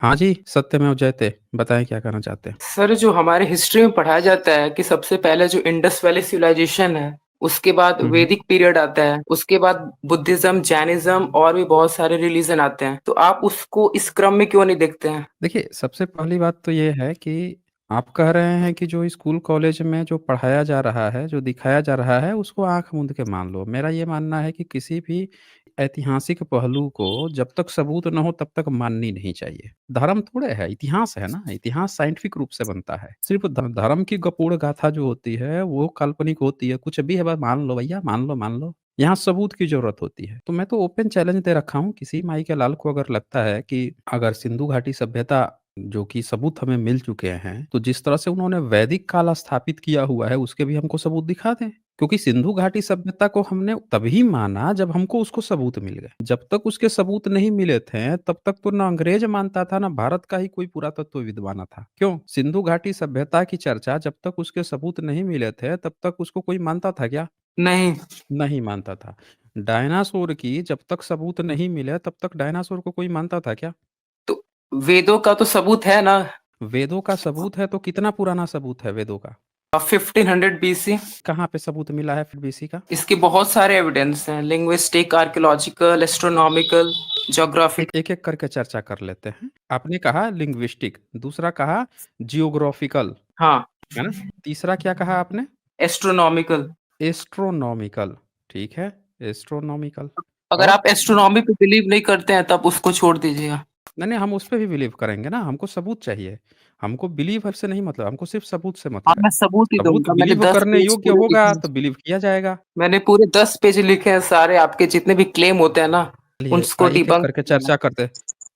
हाँ जी, सत्यमेव जयते। बताएँ क्या कहना चाहते हैं? सर जो हमारे हिस्ट्री में पढ़ाया जाता है कि सबसे पहले जो इंडस वैली सिविलाइजेशन है, उसके बाद हुँ, हुँ। वैदिक पीरियड आता है, उसके बाद बुद्धिज्म, जैनिज्म और भी बहुत सारे रिलीजन आते हैं। तो आप उसको इस क्रम में क्यों नहीं देखते हैं? देखिए, सबसे पहली बात तो ये है कि आप कह रहे हैं कि जो स्कूल कॉलेज में जो पढ़ाया जा रहा है, जो दिखाया जा रहा है, उसको आँख मूंद के मान लो। मेरा ये मानना है कि किसी भी ऐतिहासिक पहलू को जब तक सबूत ना हो तब तक माननी नहीं चाहिए। धर्म थोड़े है, इतिहास है ना, इतिहास साइंटिफिक रूप से बनता है। सिर्फ़ धर्म की गपूढ़ गाथा जो होती है, वो काल्पनिक होती है। कुछ भी है बस मान लो भैया, मान लो, मान लो। यहाँ सबूत की ज़रूरत होती है। तो मैं तो ओपन चैलेंज दे रखा हूँ, किसी माई के लाल को अगर लगता है कि अगर सिंधु घाटी सभ्यता जो कि सबूत हमें मिल चुके हैं, तो जिस तरह से उन्होंने वैदिक काल स्थापित किया हुआ है, उसके भी हमको सबूत दिखा दें। क्योंकि सिंधु घाटी सभ्यता को हमने तभी माना जब हमको उसको सबूत मिल गए। जब तक उसके सबूत नहीं मिले थे, तब तक तो ना अंग्रेज मानता था, ना भारत का ही कोई पुरातत्वविद माना था। क्यों? सिंधु घाटी सभ्यता की चर्चा जब तक उसके सबूत नहीं मिले थे, तब तक उसको कोई मानता था क्या? नहीं, नहीं मानता था। डायनासोर की जब तक सबूत नहीं मिले तब तक डायनासोर को कोई मानता था क्या? तो वेदों का तो सबूत है ना। वेदों का सबूत है तो कितना पुराना सबूत है वेदों का? 1500 बीसी। कहाँ पे सबूत मिला है फिर बीसी का? इसके बहुत सारे एविडेंस हैं, लिंग्विस्टिक, आर्कियोलॉजिकल, एस्ट्रोनॉमिकल, एक ज्योग्राफिक। एक-एक करके चर्चा कर लेते हैं। आपने कहा लिंग्विस्टिक, दूसरा कहा जियोग्राफिकल, हाँ, है ना? तीसरा क्या कहा आपने? एस्ट्रोनॉमिकल। एस्ट्रोनॉमिकल, ठीक है, एस्ट्रोनॉमिकल अगर और? आप एस्ट्रोनॉमी पे बिलीव नहीं करते हैं तब उसको छोड़ दीजिएगा। नहीं, नहीं हम उस पे भी बिलीव करेंगे ना, हमको सबूत चाहिए। हमको बिलीव से नहीं मतलब, हमको सिर्फ़ सबूत से हाँ, मतलब है। मैं सबूत ही सबूत दूँगा। मैंने बिलीव 10 करने पेज योग्य पूरे होगा लिखे हैं। तो बिलीव किया जाएगा। मैंने पूरे 10 पेज लिखे हैं सारे आपके जितने भी क्लेम होते हैं ना, चलिए उसको एक-एक डिबंक करके करूँगा मैं। चर्चा करते हैं।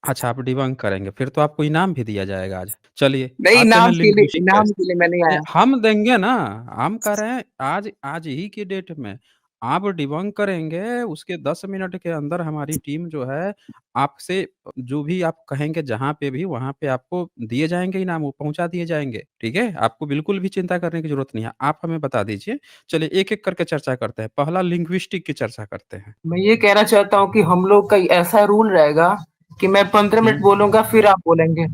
अच्छा आप डिबंक करेंगे, फिर तो आपको इनाम भी दिया जाएगा आज। चलिए नहीं, आते हैं लिंग्विस्टिक इनाम टेस्ट। के लिए मैं नहीं नहीं आया। हम देंगे ना, हम कह रहे हैं आज आज ही की डेट में आप डिबंक करेंगे, उसके 10 मिनट के अंदर हमारी टीम जो है आपसे जो भी आप कहेंगे जहाँ पे भी वहाँ पे आपको दिए जाएँगे इनाम, वो पहुँचा दिए जाएँगे, ठीक है? आपको बिल्कुल भी चिंता करने की ज़रूरत नहीं है, आप हमें बता दीजिए। चलिए एक-एक करके चर्चा करते हैं, पहला लिंग्विस्टिक की चर्चा करते हैं। मैं ये कहना चाहता हूँ कि हम लोग का ऐसा रूल रहेगा कि मैं 15 मिनट हुँ। बोलूँगा फिर आप बोलेंगे।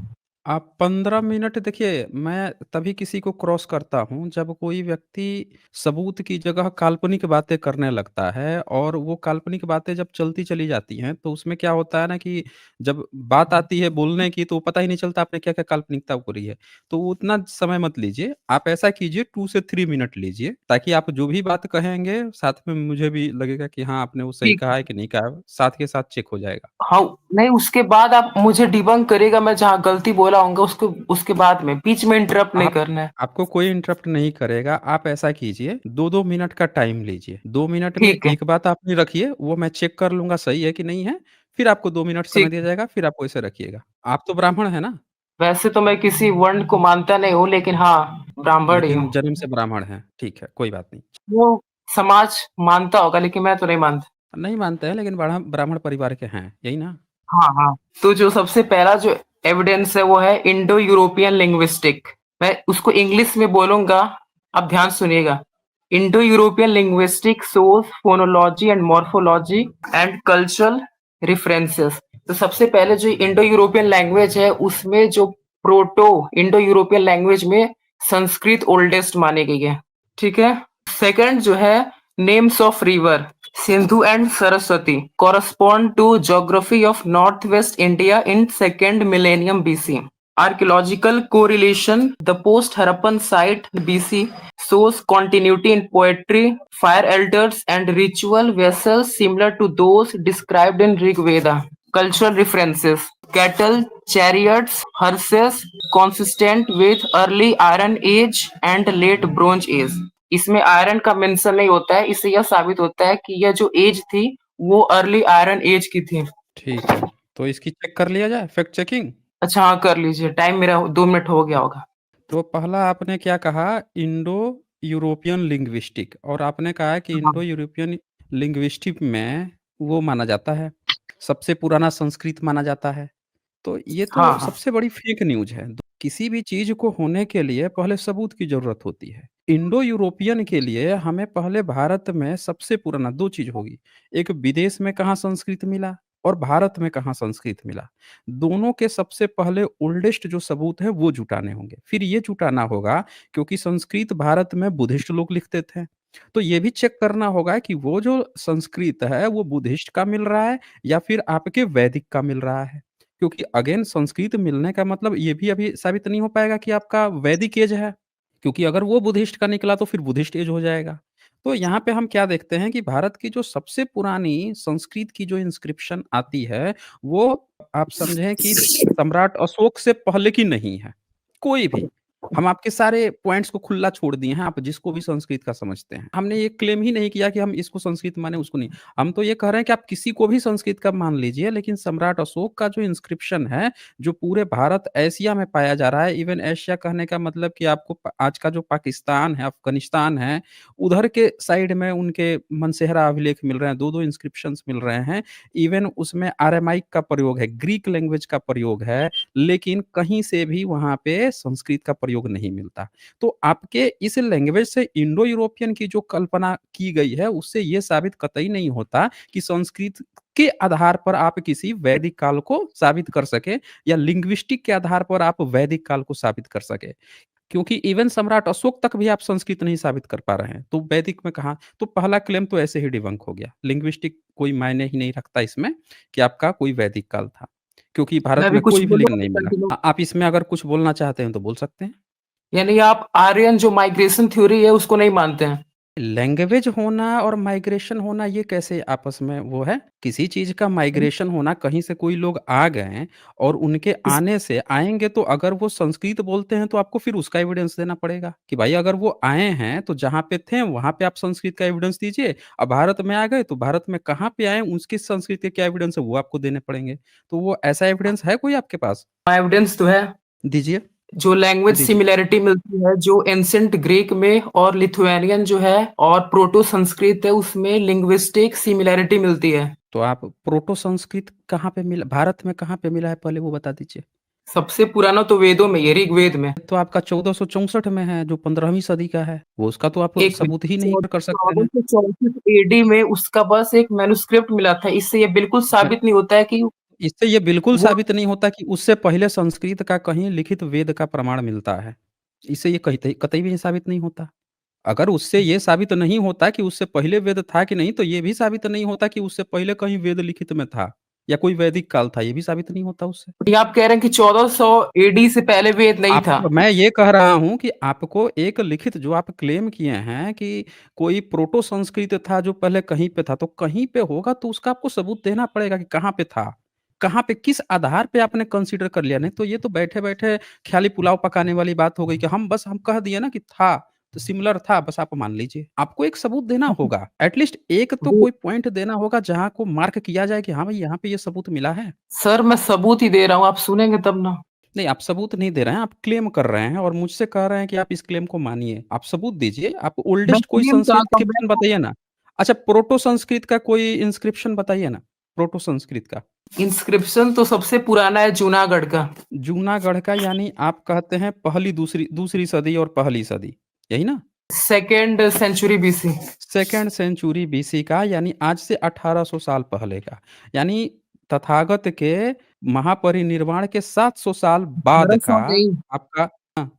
आप 15 मिनट देखिए, मैं तभी किसी को क्रॉस करता हूँ, जब कोई व्यक्ति सबूत की जगह काल्पनिक बातें करने लगता है और वो काल्पनिक बातें जब चलती चली जाती हैं, तो उसमें क्या होता है ना कि जब बात आती है बोलने की, तो पता ही नहीं चलता आपने क्या-क्या काल्पनिकता करी है। तो उतना समय मत लीजिए, आप ऐसा कीजिए 2 से 3 मिनट लीजिए, ताकि आप जो भी बात कहेंगे, साथ में मुझे भी लगेगा कि हाँ, आपने वो सही ठीक कहा है। है कि नहीं कहा है, साथ के साथ चेक हो जाएगा। हाँ, नहीं उसके बाद आप मुझे डिबंक करिएगा, मैं जहाँ गलती बोला होऊँगा उसको उसके बाद में, बीच में इंटरप्ट नहीं आप करना है। आपको कोई इंटरप्ट नहीं करेगा। आप ऐसा कीजिए 2-2 मिनट का टाइम लीजिए। 2 मिनट में ठीक है, एक बात आपने रखिए, वो मैं चेक कर लूँगा सही है कि नहीं है, फिर आपको 2 मिनट समय ठीक दिया है। जाएगा, फिर आप वैसे रखिएगा। आप तो ब्राह्मण हैं ना? वैसे तो मैं किसी वर्ण को मानता नहीं हूँ, लेकिन हाँ, ब्राह्मण ही लेकिन हूँ। जन्म से ब्राह्मण हैं, ठीक है, कोई बात नहीं। वो समाज मानता होगा, लेकिन मैं तो नहीं मानता। नहीं मानते हैं लेकिन ब्राह्मण परिवार के हैं, यही ना? हाँ, हाँ। तो जो सबसे पहला जो एविडेंस है वो है इंडो यूरोपियन लिंग्विस्टिक। मैं उसको इंग्लिश में बोलूँगा, आप ध्यान सुनिएगा। Indo European linguistic source phonology and morphology and cultural references. तो सबसे पहले जो इंडो यूरोपियन लैंग्वेज है उसमें जो प्रोटो इंडो यूरोपियन लैंग्वेज में संस्कृत ओल्डेस्ट मानी गई है। ठीक है। सेकंड जो है names of river Sindhu and Saraswati correspond to geography of northwest India in second millennium BC. Archaeological correlation the post Harappan site BC shows continuity in poetry, fire altars, and ritual vessels similar to those described in Rig Veda. Cultural references cattle, chariots, hearses consistent with early Iron Age and late Bronze Age. इसमें iron का mention नहीं होता है, इससे यह साबित होता है कि यह जो एज थी वो अर्ली आयरन एज की थी। ठीक है, तो इसकी चेक कर लिया जाए, फैक्ट चेकिंग? अच्छा हाँ, कर लीजिए, टाइम मेरा 2 मिनट हो गया होगा। तो पहला आपने क्या कहा इंडो यूरोपियन लिंग्विस्टिक और आपने कहा कि हाँ, इंडो यूरोपियन लिंग्विस्टिक में वो माना जाता है, सबसे पुराना संस्कृत माना जाता है। तो ये तो हाँ, हाँ, सबसे बड़ी फेक न्यूज़ है। किसी भी चीज़ को होने के लिए पहले सबूत की ज़रूरत होती है। इंडो यूरोपियन के लिए हमें पहले भारत में सबसे पुराना 2 चीज़ होगी। एक विदेश में कहाँ संस्कृत मिला और भारत में कहाँ संस्कृत मिला। दोनों के सबसे पहले ओल्डेस्ट जो सबूत है वो जुटाने होंगे। फिर ये जुटाना होगा क्योंकि संस्कृत भारत में बुद्धिस्ट लोग लिखते थे। तो ये भी चेक करना होगा कि वो जो संस्कृत है वो बुद्धिस्ट का मिल रहा है या फिर आपके वैदिक का मिल रहा है। क्योंकि अगेन संस्कृत मिलने का मतलब ये भी अभी साबित नहीं हो पाएगा कि आपका वैदिक एज है। क्योंकि अगर वो बुद्धिस्ट का निकला तो फिर बुद्धिस्ट एज हो जाएगा। तो यहाँ पे हम क्या देखते हैं कि भारत की जो सबसे पुरानी संस्कृत की जो इंस्क्रिप्शन आती है, वो आप समझें कि सम्राट अशोक से पहले की नहीं है, कोई भी। हम आपके सारे पॉइंट्स को खुला छोड़ दिए हैं, आप जिसको भी संस्कृत का समझते हैं। हमने ये क्लेम ही नहीं किया कि हम इसको संस्कृत माने, उसको नहीं। हम तो ये कह रहे हैं कि आप किसी को भी संस्कृत का मान लीजिए, लेकिन सम्राट अशोक का जो इंस्क्रिप्शन है, जो पूरे भारत, एशिया में पाया जा रहा है, इवन एशिया कहने का मतलब कि आपको आज का जो पाकिस्तान है, अफ़गानिस्तान है, उधर के साइड में उनके मनसेहरा अभिलेख मिल रहे हैं, 2-2 इंस्क्रिप्शंस मिल रहे हैं। इवन उसमें अरामाइक का प्रयोग है, ग्रीक लैंग्वेज का प्रयोग है, लेकिन कहीं से भी वहाँ पे संस्कृत का प्रयोग नहीं मिलता। तो आपके इस लैंग्वेज से इंडो यूरोपियन की जो कल्पना की गई है, उससे ये साबित कतई नहीं होता कि संस्कृत के आधार पर आप किसी वैदिक काल को साबित कर सकें या लिंग्विस्टिक के आधार पर आप वैदिक काल को साबित कर सकें। क्योंकि इवन सम्राट अशोक तक भी आप संस्कृत नहीं साबित कर पा रहे हैं, तो वैदिक में कहाँ? तो पहला क्लेम तो ऐसे ही डिबंक हो गया। लिंग्विस्टिक कोई मायने ही नहीं रखता इसमें कि आपका कोई वैदिक काल था, क्योंकि भारत मैं भी में कुछ कोई भी बोलूँ लिंग नहीं अभी मिला। कंटिन्यू? आप इसमें अगर कुछ बोलना चाहते हैं तो बोल सकते हैं। यानी आप आर्यन जो माइग्रेशन थ्योरी है उसको नहीं मानते हैं? लैंग्वेज होना और माइग्रेशन होना ये कैसे आपस में वो है? किसी चीज़ का माइग्रेशन होना, कहीं से कोई लोग आ गए और उनके इस आने से आएँगे तो अगर वो संस्कृत बोलते हैं तो आपको फिर उसका एविडेंस देना पड़ेगा कि भाई अगर वो आए हैं तो जहाँ पे थे वहाँ पे आप संस्कृत का एविडेंस दीजिए। अब भारत में आ गए तो भारत में कहाँ पे आए उसकी संस्कृत के क्या एविडेंस है वो आपको देने पड़ेंगे। तो वो ऐसा एविडेंस है कोई आपके पास? एविडेंस तो है, दीजिए, जो लैंग्वेज दीजिए। सिमिलैरिटी मिलती है, जो एंशिएंट ग्रीक में और लिथुआनियन जो है और प्रोटो संस्कृत है उसमें लिंग्विस्टिक सिमिलैरिटी मिलती है। तो आप प्रोटो संस्कृत कहाँ पे मिला, भारत में कहाँ पे मिला है पहले वो बता दीजिए? सबसे पुराना तो वेदों में ही है, ऋग्वेद में। तो आपका 1464 में है, जो 15वीं सदी का है, वो उसका तो आप 1 सबूत ही नहीं कर सकते हैं। 1464 एडी में उसका बस एक मैन्युस्क्रिप्ट मिला था। इससे ये बिल्कुल मैं साबित नहीं होता है कि इससे ये बिल्कुल वो साबित नहीं होता कि उससे पहले संस्कृत का कहीं लिखित वेद का प्रमाण मिलता है। इससे ये कहीं कतई भी साबित नहीं होता। अगर उससे ये साबित नहीं होता कि उससे पहले वेद था कि नहीं, तो ये भी साबित नहीं होता कि उससे पहले कहीं वेद लिखित में था या कोई वैदिक काल था, ये भी साबित नहीं होता उससे। ये आप कह रहे हैं कि 1400 एडी से पहले वेद नहीं आप था। मैं ये कह रहा हूँ कि आपको एक लिखित जो आप क्लेम किए हैं कि कोई प्रोटो संस्कृत था जो पहले कहीं पे था, तो कहीं पे होगा तो उसका आपको सबूत देना पड़ेगा कि कहाँ पे था। कहाँ पे किस आधार पे आपने कंसीडर कर लिया? नहीं तो ये तो बैठे-बैठे ख़्याली पुलाव पकाने वाली बात हो गई कि हम कह दिए ना कि था, तो सिमिलर था बस आप मान लीजिए। आपको एक सबूत देना होगा। एट लीस्ट एक तो वो कोई पॉइंट देना होगा जहाँ को मार्क किया जाए कि हाँ भाई यहाँ पे ये सबूत मिला है। सर मैं सबूत ही दे रहा हूँ, आप सुनेंगे तब ना। नहीं, आप सबूत नहीं दे रहे हैं, आप क्लेम कर रहे हैं और मुझसे कह रहे हैं कि आप इस क्लेम को मानिए। आप सबूत दीजिए, आप मैं ओल्डेस्ट कोई क्लेम कहाँ संस्कृत का मैं इंस्क्रिप्शन तो बताइए ना। अच्छा, प्रोटो संस्कृत का कोई इंस्क्रिप्शन बताइए ना, प्रोटो संस्कृत का। इंस्क्रिप्शन तो सबसे पुराना है जूनागढ़ का। जूनागढ़ का यानी आप कहते हैं पहली दूसरी दूसरी सदी और पहली सदी, यही ना? 2nd century BC. Second century BC का यानी आज से 1800 साल पहले का। यानी तथागत के महापरिनिर्वाण के 700 साल बाद का 1800 नहीं, आपका हाँ।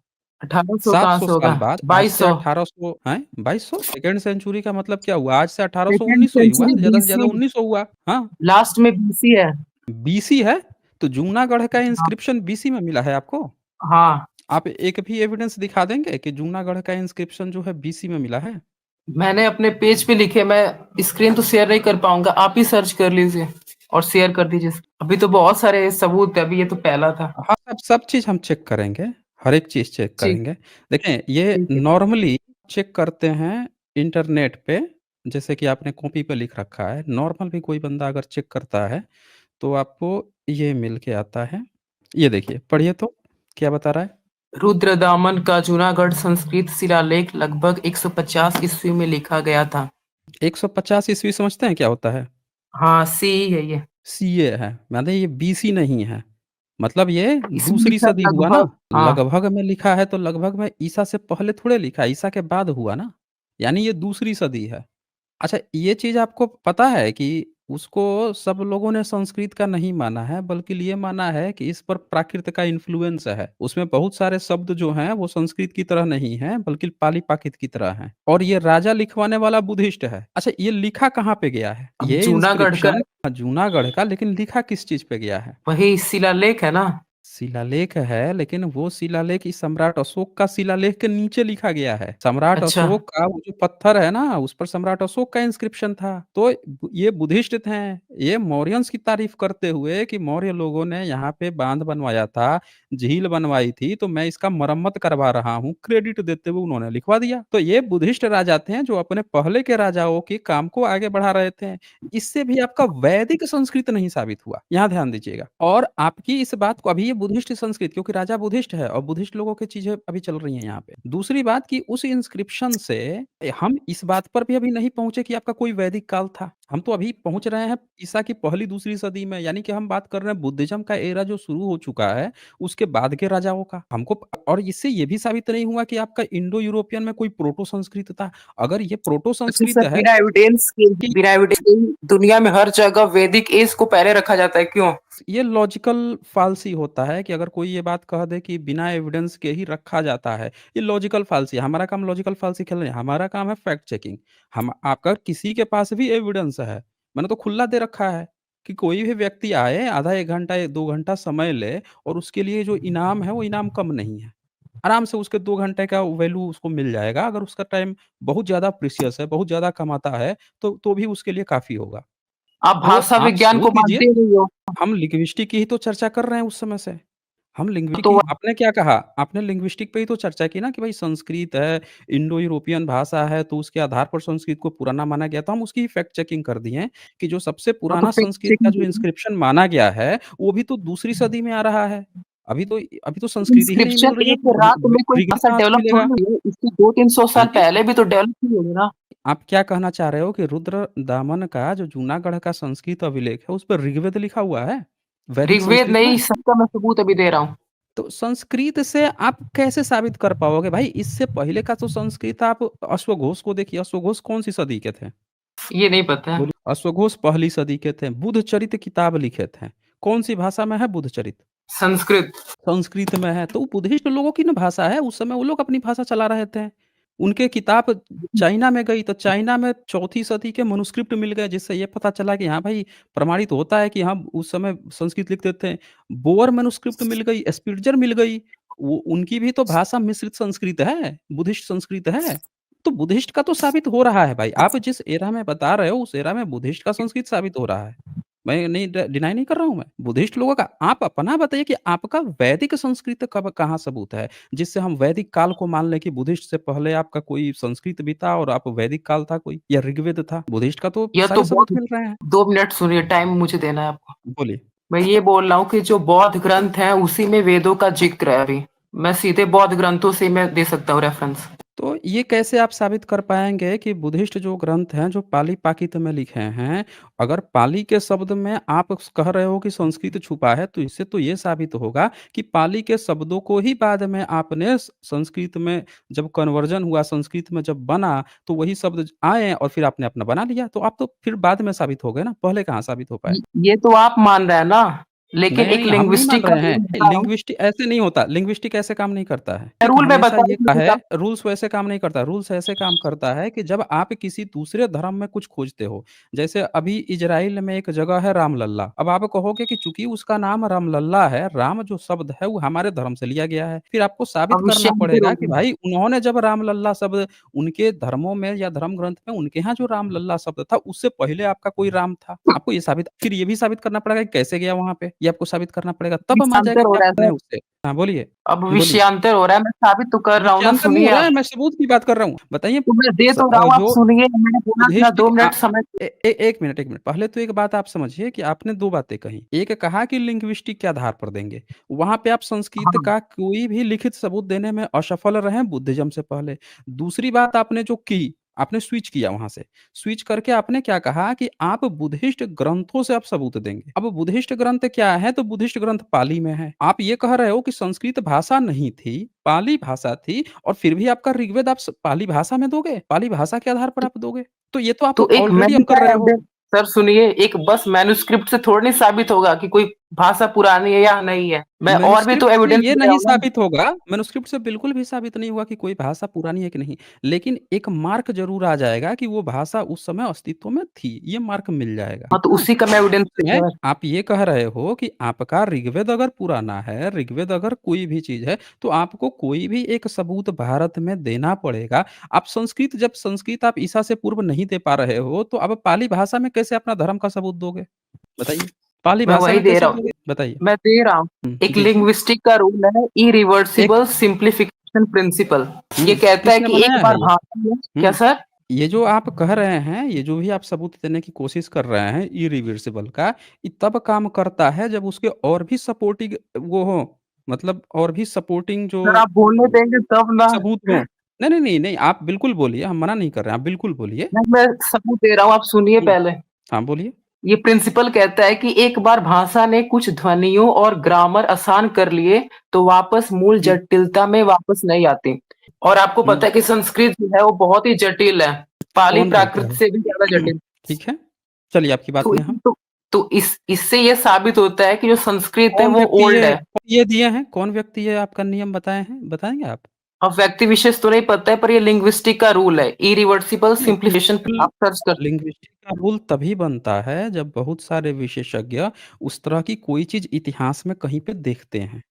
1800 कहाँ 700 से होगा? साल बाद आज से 2200। 1800 हैं 2200 सेकंड सेंचुरी का मतलब क्या हुआ? आज से 1800 2nd 1900 ही हुआ, सेंचुरी ज़्यादा से ज़्यादा बीसी, 1900 हुआ। हाँ, लास्ट में बीसी है। बीसी है, तो जूनागढ़ का हाँ, इंस्क्रिप्शन बीसी में मिला है आपको? हाँ। आप एक भी एविडेंस दिखा देंगे कि जूनागढ़ का इंस्क्रिप्शन जो है बीसी में मिला है? मैंने अपने पेज पे लिखे, मैं स्क्रीन तो शेयर नहीं कर पाऊँगा, आप ही सर्च कर लीजिए और शेयर कर दीजिए। अभी तो बहुत सारे सबूत है, अभी ये तो पहला था। हाँ, सब चीज़ हम चेक करेंगे, हर एक चीज़ चेक ठीक, करेंगे। देखें, ये ठीक है। नॉर्मली चेक करते हैं इंटरनेट पे, जैसे कि आपने कॉपी पे लिख रखा है, नॉर्मल भी कोई बंदा अगर चेक करता है, तो आपको ये मिल के आता है। ये देखिए, पढ़िए तो, क्या बता रहा है? रुद्रदामन का जूनागढ़ संस्कृत शिलालेख लगभग 150 ईस्वी में लिखा गया था। 150 ईस्वी समझते हैं क्या होता है? हाँ, सी ही है ये। सीए है, माने ये बीसी नहीं है। मतलब ये इसमें दूसरी लिखा है सदी हुआ ना, लगभग। हाँ, लगभग में लिखा है तो लगभग में ईसा से पहले थोड़े लिखा है, ईसा के बाद हुआ ना, यानी ये दूसरी सदी है। अच्छा, ये चीज़ आपको पता है कि उसको सब लोगों ने संस्कृत का नहीं माना है, बल्कि ये माना है कि इस पर प्राकृत का इन्फ्लुएंस है। उसमें बहुत सारे शब्द जो हैं, वो संस्कृत की तरह नहीं हैं, बल्कि पाली-प्राकृत की तरह हैं। और ये राजा लिखवाने वाला बुद्धिस्ट है। अच्छा, ये लिखा कहाँ पे गया है? अब ये जूनागढ़ का इंस्क्रिप्शन जूनागढ़ का, लेकिन लिखा किस चीज़ पे गया है? वही शिलालेख है ना? शिलालेख है, लेकिन वो शिलालेख इस सम्राट अशोक का शिलालेख के नीचे लिखा गया है। सम्राट अच्छा, अशोक का वो जो पत्थर है ना, उस पर सम्राट अशोक का इंस्क्रिप्शन था। तो ये बुद्धिस्ट थे, ये मौर्यंस की तारीफ करते हुए कि मौर्य लोगों ने यहाँ पे बांध बनवाया था, झील बनवाई थी, तो मैं इसका मरम्मत करवा रहा हूँ, क्रेडिट देते हुए उन्होंने लिखवा दिया। तो ये बुद्धिस्ट राजा थे जो अपने पहले के राजाओं के काम को आगे बढ़ा रहे थे। इससे भी आपका वैदिक संस्कृत नहीं साबित हुआ। यहाँ ध्यान दीजिएगा। और आपकी इस बात को, अभी ये बुद्धिस्ट संस्कृत, क्योंकि राजा बुद्धिस्ट है और बुद्धिस्ट लोगों की चीज़ें अभी चल रही हैं यहाँ पे। दूसरी बात कि उस इंस्क्रिप्शन से हम इस बात पर भी अभी नहीं पहुँचे कि आपका कोई वैदिक काल था। हम तो अभी पहुँच रहे हैं ईसा की पहली दूसरी सदी में, यानी कि हम बात कर रहे हैं बुद्धिज़्म का एरा जो शुरू हो चुका है, उसके बाद के राजाओं का। हमको और इससे ये भी साबित नहीं हुआ कि आपका इंडो यूरोपियन में कोई प्रोटो संस्कृत था। अगर ये प्रोटो अच्छा संस्कृत सर, है कि बिना एविडेंस के ही दुनिया में हर जगह वैदिक एज को पहले रखा जाता है, क्यों? ये लॉजिकल फ़ाल्स होता है कि अगर कोई ये बात कह दे कि बिना एविडेंस के ही रखा जाता है, ये लॉजिकल फ़ाल्सी है। हमारा काम लॉजिकल फ़ाल्सी खेलना नहीं है, हमारा काम है फैक्ट चेकिंग। हम अगर किसी के पास भी एविडेंस है, मैंने तो खुला दे रखा है कि कोई भी व्यक्ति आए, आधा 1 घंटा या 2 घंटा समय ले और उसके लिए जो इनाम है, वो इनाम कम नहीं है। आराम से उसके 2 घंटे का वैल्यू उसको मिल जाएगा। अगर उसका टाइम बहुत ज़्यादा प्रीशियस है, बहुत ज़्यादा कमाता है, तो भी उसके लिए काफ़ी होगा। आप तो भाषा आप विज्ञान सोच को लीजिए, मानते ही नहीं हो। हम लिंग्विस्टिक की ही तो चर्चा कर रहे हैं उस समय से। हम लिंग्विस्टिक तो की, आपने क्या कहा? आपने लिंग्विस्टिक पे ही तो चर्चा की ना कि भाई संस्कृत है, इंडो यूरोपियन भाषा है, तो उसके आधार पर संस्कृत को पुराना माना गया। तो हम उसकी फैक्ट चेकिंग कर दिए हैं कि जो सबसे हाँ, तो पुराना फैक्ट संस्कृत का जो चेकिंग इंस्क्रिप्शन माना गया है, वो भी तो दूसरी सदी में आ रहा है। अभी तो संस्कृत ही नहीं मिल इंस्क्रिप्शन रही है, एक तो रात में कोई ऋग्वेद भाषा कहाँ से डेवलप थोड़ी मिलेगा? हुई है, इसके 200-300 हाँ साल जी। पहले भी तो डेवलप हुई होगी ना। आप क्या कहना चाह रहे हो कि रुद्र दामन का जो जूनागढ़ का संस्कृत अभिलेख है, उस पे ऋग्वेद लिखा हुआ है? वैदिक ऋग्वेद संस्कृत में? नहीं, सबका मैं सबूत अभी दे रहा हूँ। तो संस्कृत से आप कैसे साबित कर पाओगे भाई? इससे पहले का तो संस्कृत, आप अश्वघोष को देखिए, अश्वघोष कौन-सी सदी के थे? ये नहीं पता है। बोलिए। अश्वघोष पहली सदी के थे, बुद्धचरित किताब लिखे थे। कौन-सी भाषा में है बुद्धचरित? संस्कृत। संस्कृत में है। तो वो बुद्धिस्ट लोगों की ना भाषा है, उस समय वो लोग अपनी भाषा चला रहे थे। उनके किताब चाइना में गई, तो चाइना में चौथी सदी के मैन्युस्क्रिप्ट मिल गए, जिससे ये पता चला कि हाँ भाई, प्रमाणित होता है कि हाँ, उस समय संस्कृत लिखते थे। बोअर मैन्युस्क्रिप्ट मिल गई, स्पिट्ज़र मिल गई। वो उनकी भी तो भाषा मिश्रित संस्कृत है, बुद्धिस्ट संस्कृत है। तो बुद्धिस्ट का तो साबित हो रहा है भाई। आप जिस एरा में बता रहे हो, उस एरा में बुद्धिस्ट का संस्कृत साबित हो रहा है। मैं नहीं डिनाई नहीं कर रहा हूँ मैं। बुद्धिस्ट लोगों का आप अपना बताइए कि आपका वैदिक संस्कृत कब कहाँ सबूत है, जिससे हम वैदिक काल को मान लें कि बुद्धिस्ट से पहले आपका कोई संस्कृत भी था और आप वैदिक काल था कोई या ऋग्वेद था। बुद्धिस्ट का तो यह तो सारे सबूत बहुत मिल रहे हैं। 2 मिनट सुनिए, टाइम मुझे देना है आपको। बोलिए। मैं ये बोल रहा हूँ कि जो बौद्ध ग्रंथ हैं, उसी में वेदों का ज़िक्र है अभी। मैं सीधे बौद्ध ग्रंथों से मैं दे सकता हूँ रेफ़रेंस। तो ये कैसे आप साबित कर पाएँगे कि बुद्धिस्ट जो ग्रंथ हैं, जो पाली-प्राकृत में लिखे हैं, अगर पाली के शब्द में आप कह रहे हो कि संस्कृत छुपा है, तो इससे तो ये साबित होगा कि पाली के शब्दों को ही बाद में आपने संस्कृत में जब कन्वर्जन हुआ, संस्कृत में जब बना, तो वही शब्द आए और फिर आपने अपना बना लिया। तो आप तो फिर बाद में साबित हो गए ना, पहले कहाँ साबित हो पाए? ये तो आप मान रहे हैं ना, लेकिन नहीं, एक नहीं, हम नहीं मान लिंग्विस्टिक का रहे रूल हैं। बता रहा हूँ। लिंग्विस्टिक ऐसे नहीं होता, लिंग्विस्टिक ऐसे काम नहीं करता है। मैं एक रूल में हमेशा बता ये रहा कहा हूँ, है, रूल्स वैसे काम नहीं करता, रूल्स ऐसे काम करता है कि जब आप किसी दूसरे धर्म में कुछ खोजते हो, जैसे अभी इज़राइल में एक जगह है रामलल्ला, अब आप कहोगे कि चूँकि उसका नाम रामलल्ला है, राम जो शब्द है वो हमारे धर्म से लिया गया है। फिर आपको साबित करना अविश्वांतर पड़ेगा कि होगा। भाई उन्होंने जब रामलल्ला शब्द उनके धर्मों में या धर्म ग्रंथ में उनके यहाँ जो रामलल्ला शब्द था, उससे पहले आपका कोई राम था। आपको ये साबित फिर ये भी साबित करना पड़ेगा कि कैसे गया वहाँ पे, ये आपको साबित करना पड़ेगा, तब हम आ जाएगा विषयांतर हो कि आप रहा है बने सर। उससे। हाँ, बोलिए, अब बोलिए। विषयांतर हो रहा है, मैं साबित तो कर रहा हूँ ना, विषयांतर नहीं सुनिए हो रहा आप। है, मैं सबूत की बात कर रहा हूँ। बताइए तो मैं दे तो रहा हूँ, आप जो सुनिए, मैंने बोला ना बुद्धिस्ट 2 मिनट समय। 1 मिनट, 1 मिनट। पहले तो एक बात आप समझिए कि आपने 2 बातें कही। एक कहा कि लिंग्विस्टिक के आधार पर देंगे। वहाँ पे आप संस्कृत हाँ, का कोई भी लिखित सबूत देने में असफल रहे बुद्धिज़्म से पहले। दूसरी बात आपने जो की, आपने स्विच किया वहाँ से। स्विच करके आपने क्या कहा कि आप बुद्धिस्ट ग्रंथों से आप सबूत देंगे। अब बुद्धिस्ट ग्रंथ क्या है? तो बुद्धिस्ट ग्रंथ पाली में है। आप ये कह रहे हो कि संस्कृत भाषा नहीं थी, पाली भाषा थी और फिर भी आपका ऋग्वेद आप पाली भाषा में दोगे? पाली भाषा के आधार पर आप दोगे? तो ये तो आप तो एक ऑलरेडी आप कर मेडिकल रहे हो। एविडेंस, सर सुनिए, एक बस मैन्युस्क्रिप्ट से थोड़ी नहीं साबित होगा कि कोई भाषा पुरानी है या नहीं है। मैं और भी मैन्युस्क्रिप्ट तो से एविडेंस ये दे रहा नहीं हूँ ना। साबित होगा, मैन्युस्क्रिप्ट से बिल्कुल भी साबित नहीं हुआ कि कोई भाषा पुरानी है कि नहीं। लेकिन एक मार्क ज़रूर आ जाएगा कि वो भाषा उस समय अस्तित्व में थी, ये मार्क मिल जाएगा, हाँ, ठीक तो ना? उसी का मैं एविडेंस दे इसमें रहा हूँ। आप ये कह रहे हो कि आपका ऋग्वेद अगर पुराना है, ऋग्वेद अगर कोई भी चीज़ है, तो आपको कोई भी एक सबूत भारत में देना पड़ेगा। आप संस्कृत जब संस्कृत आप ईसा से पूर्व नहीं दे पा रहे हो, तो अब पाली भाषा में कैसे अपना धर्म का सबूत दोगे? बताइए। पाली मैं भाषा वही में दे कैसे रहा हूँ। दोगे? बताइए। मैं दे रहा हूँ। एक जी। लिंग्विस्टिक का रूल है, एक इरिवर्सिबल सिंप्लीफिकेशन प्रिंसिपल। ये कहता है किसने कि एक बनाया है बार ये? भाषा में क्या हुँ। सर? ये जो आप कह रहे हैं, ये जो भी आप सबूत देने की कोशिश कर रहे हैं इरिवर्सिबल का, ये तब काम करता है जब उसके और भी सपोर्टिंग वो हो, मतलब और भी सपोर्टिंग जो सर आप बोलने देंगे तब ना। सबूत हों। नहीं, नहीं, नहीं, नहीं, आप बिल्कुल बोलिए, हम मना नहीं कर रहे हैं, आप बिल्कुल बोलिए। नहीं, मैं सबूत दे रहा हूँ, आप सुनिए हुँ। पहले। हाँ, बोलिए। ये प्रिंसिपल कहता है कि एक बार भाषा ने कुछ ध्वनियों और ग्रामर आसान कर लिए तो वापस मूल हुँ, जटिलता में वापस नहीं आती। और आपको हुँ। पता है कि संस्कृत जो है वो बहुत ही जटिल है, पाली कौन बोलता प्राकृत है? से भी ज्यादा जटिल। ठीक है, चलिए आपकी बात तो में हम तो इस इससे ये साबित होता है कि जो संस्कृत है कौन वो व्यक्ति ओल्ड ये है। ये दिए हैं? कौन व्यक्ति ये आपका नियम बताए हैं? बताएँगे आप? अब व्यक्ति विशेष तो नहीं पता है, पर ये लिंग्विस्टिक का रूल है, इरिवर्सिबल सिंप्लीफिकेशन। लिंग्विस्टिकल आप सर्च कर। लिंग्विस्टिक का रूल तभी बनता है जब बहुत सारे विशेषज्ञ उस तरह की कोई चीज़ इतिहास में कहीं पे देखते हैं।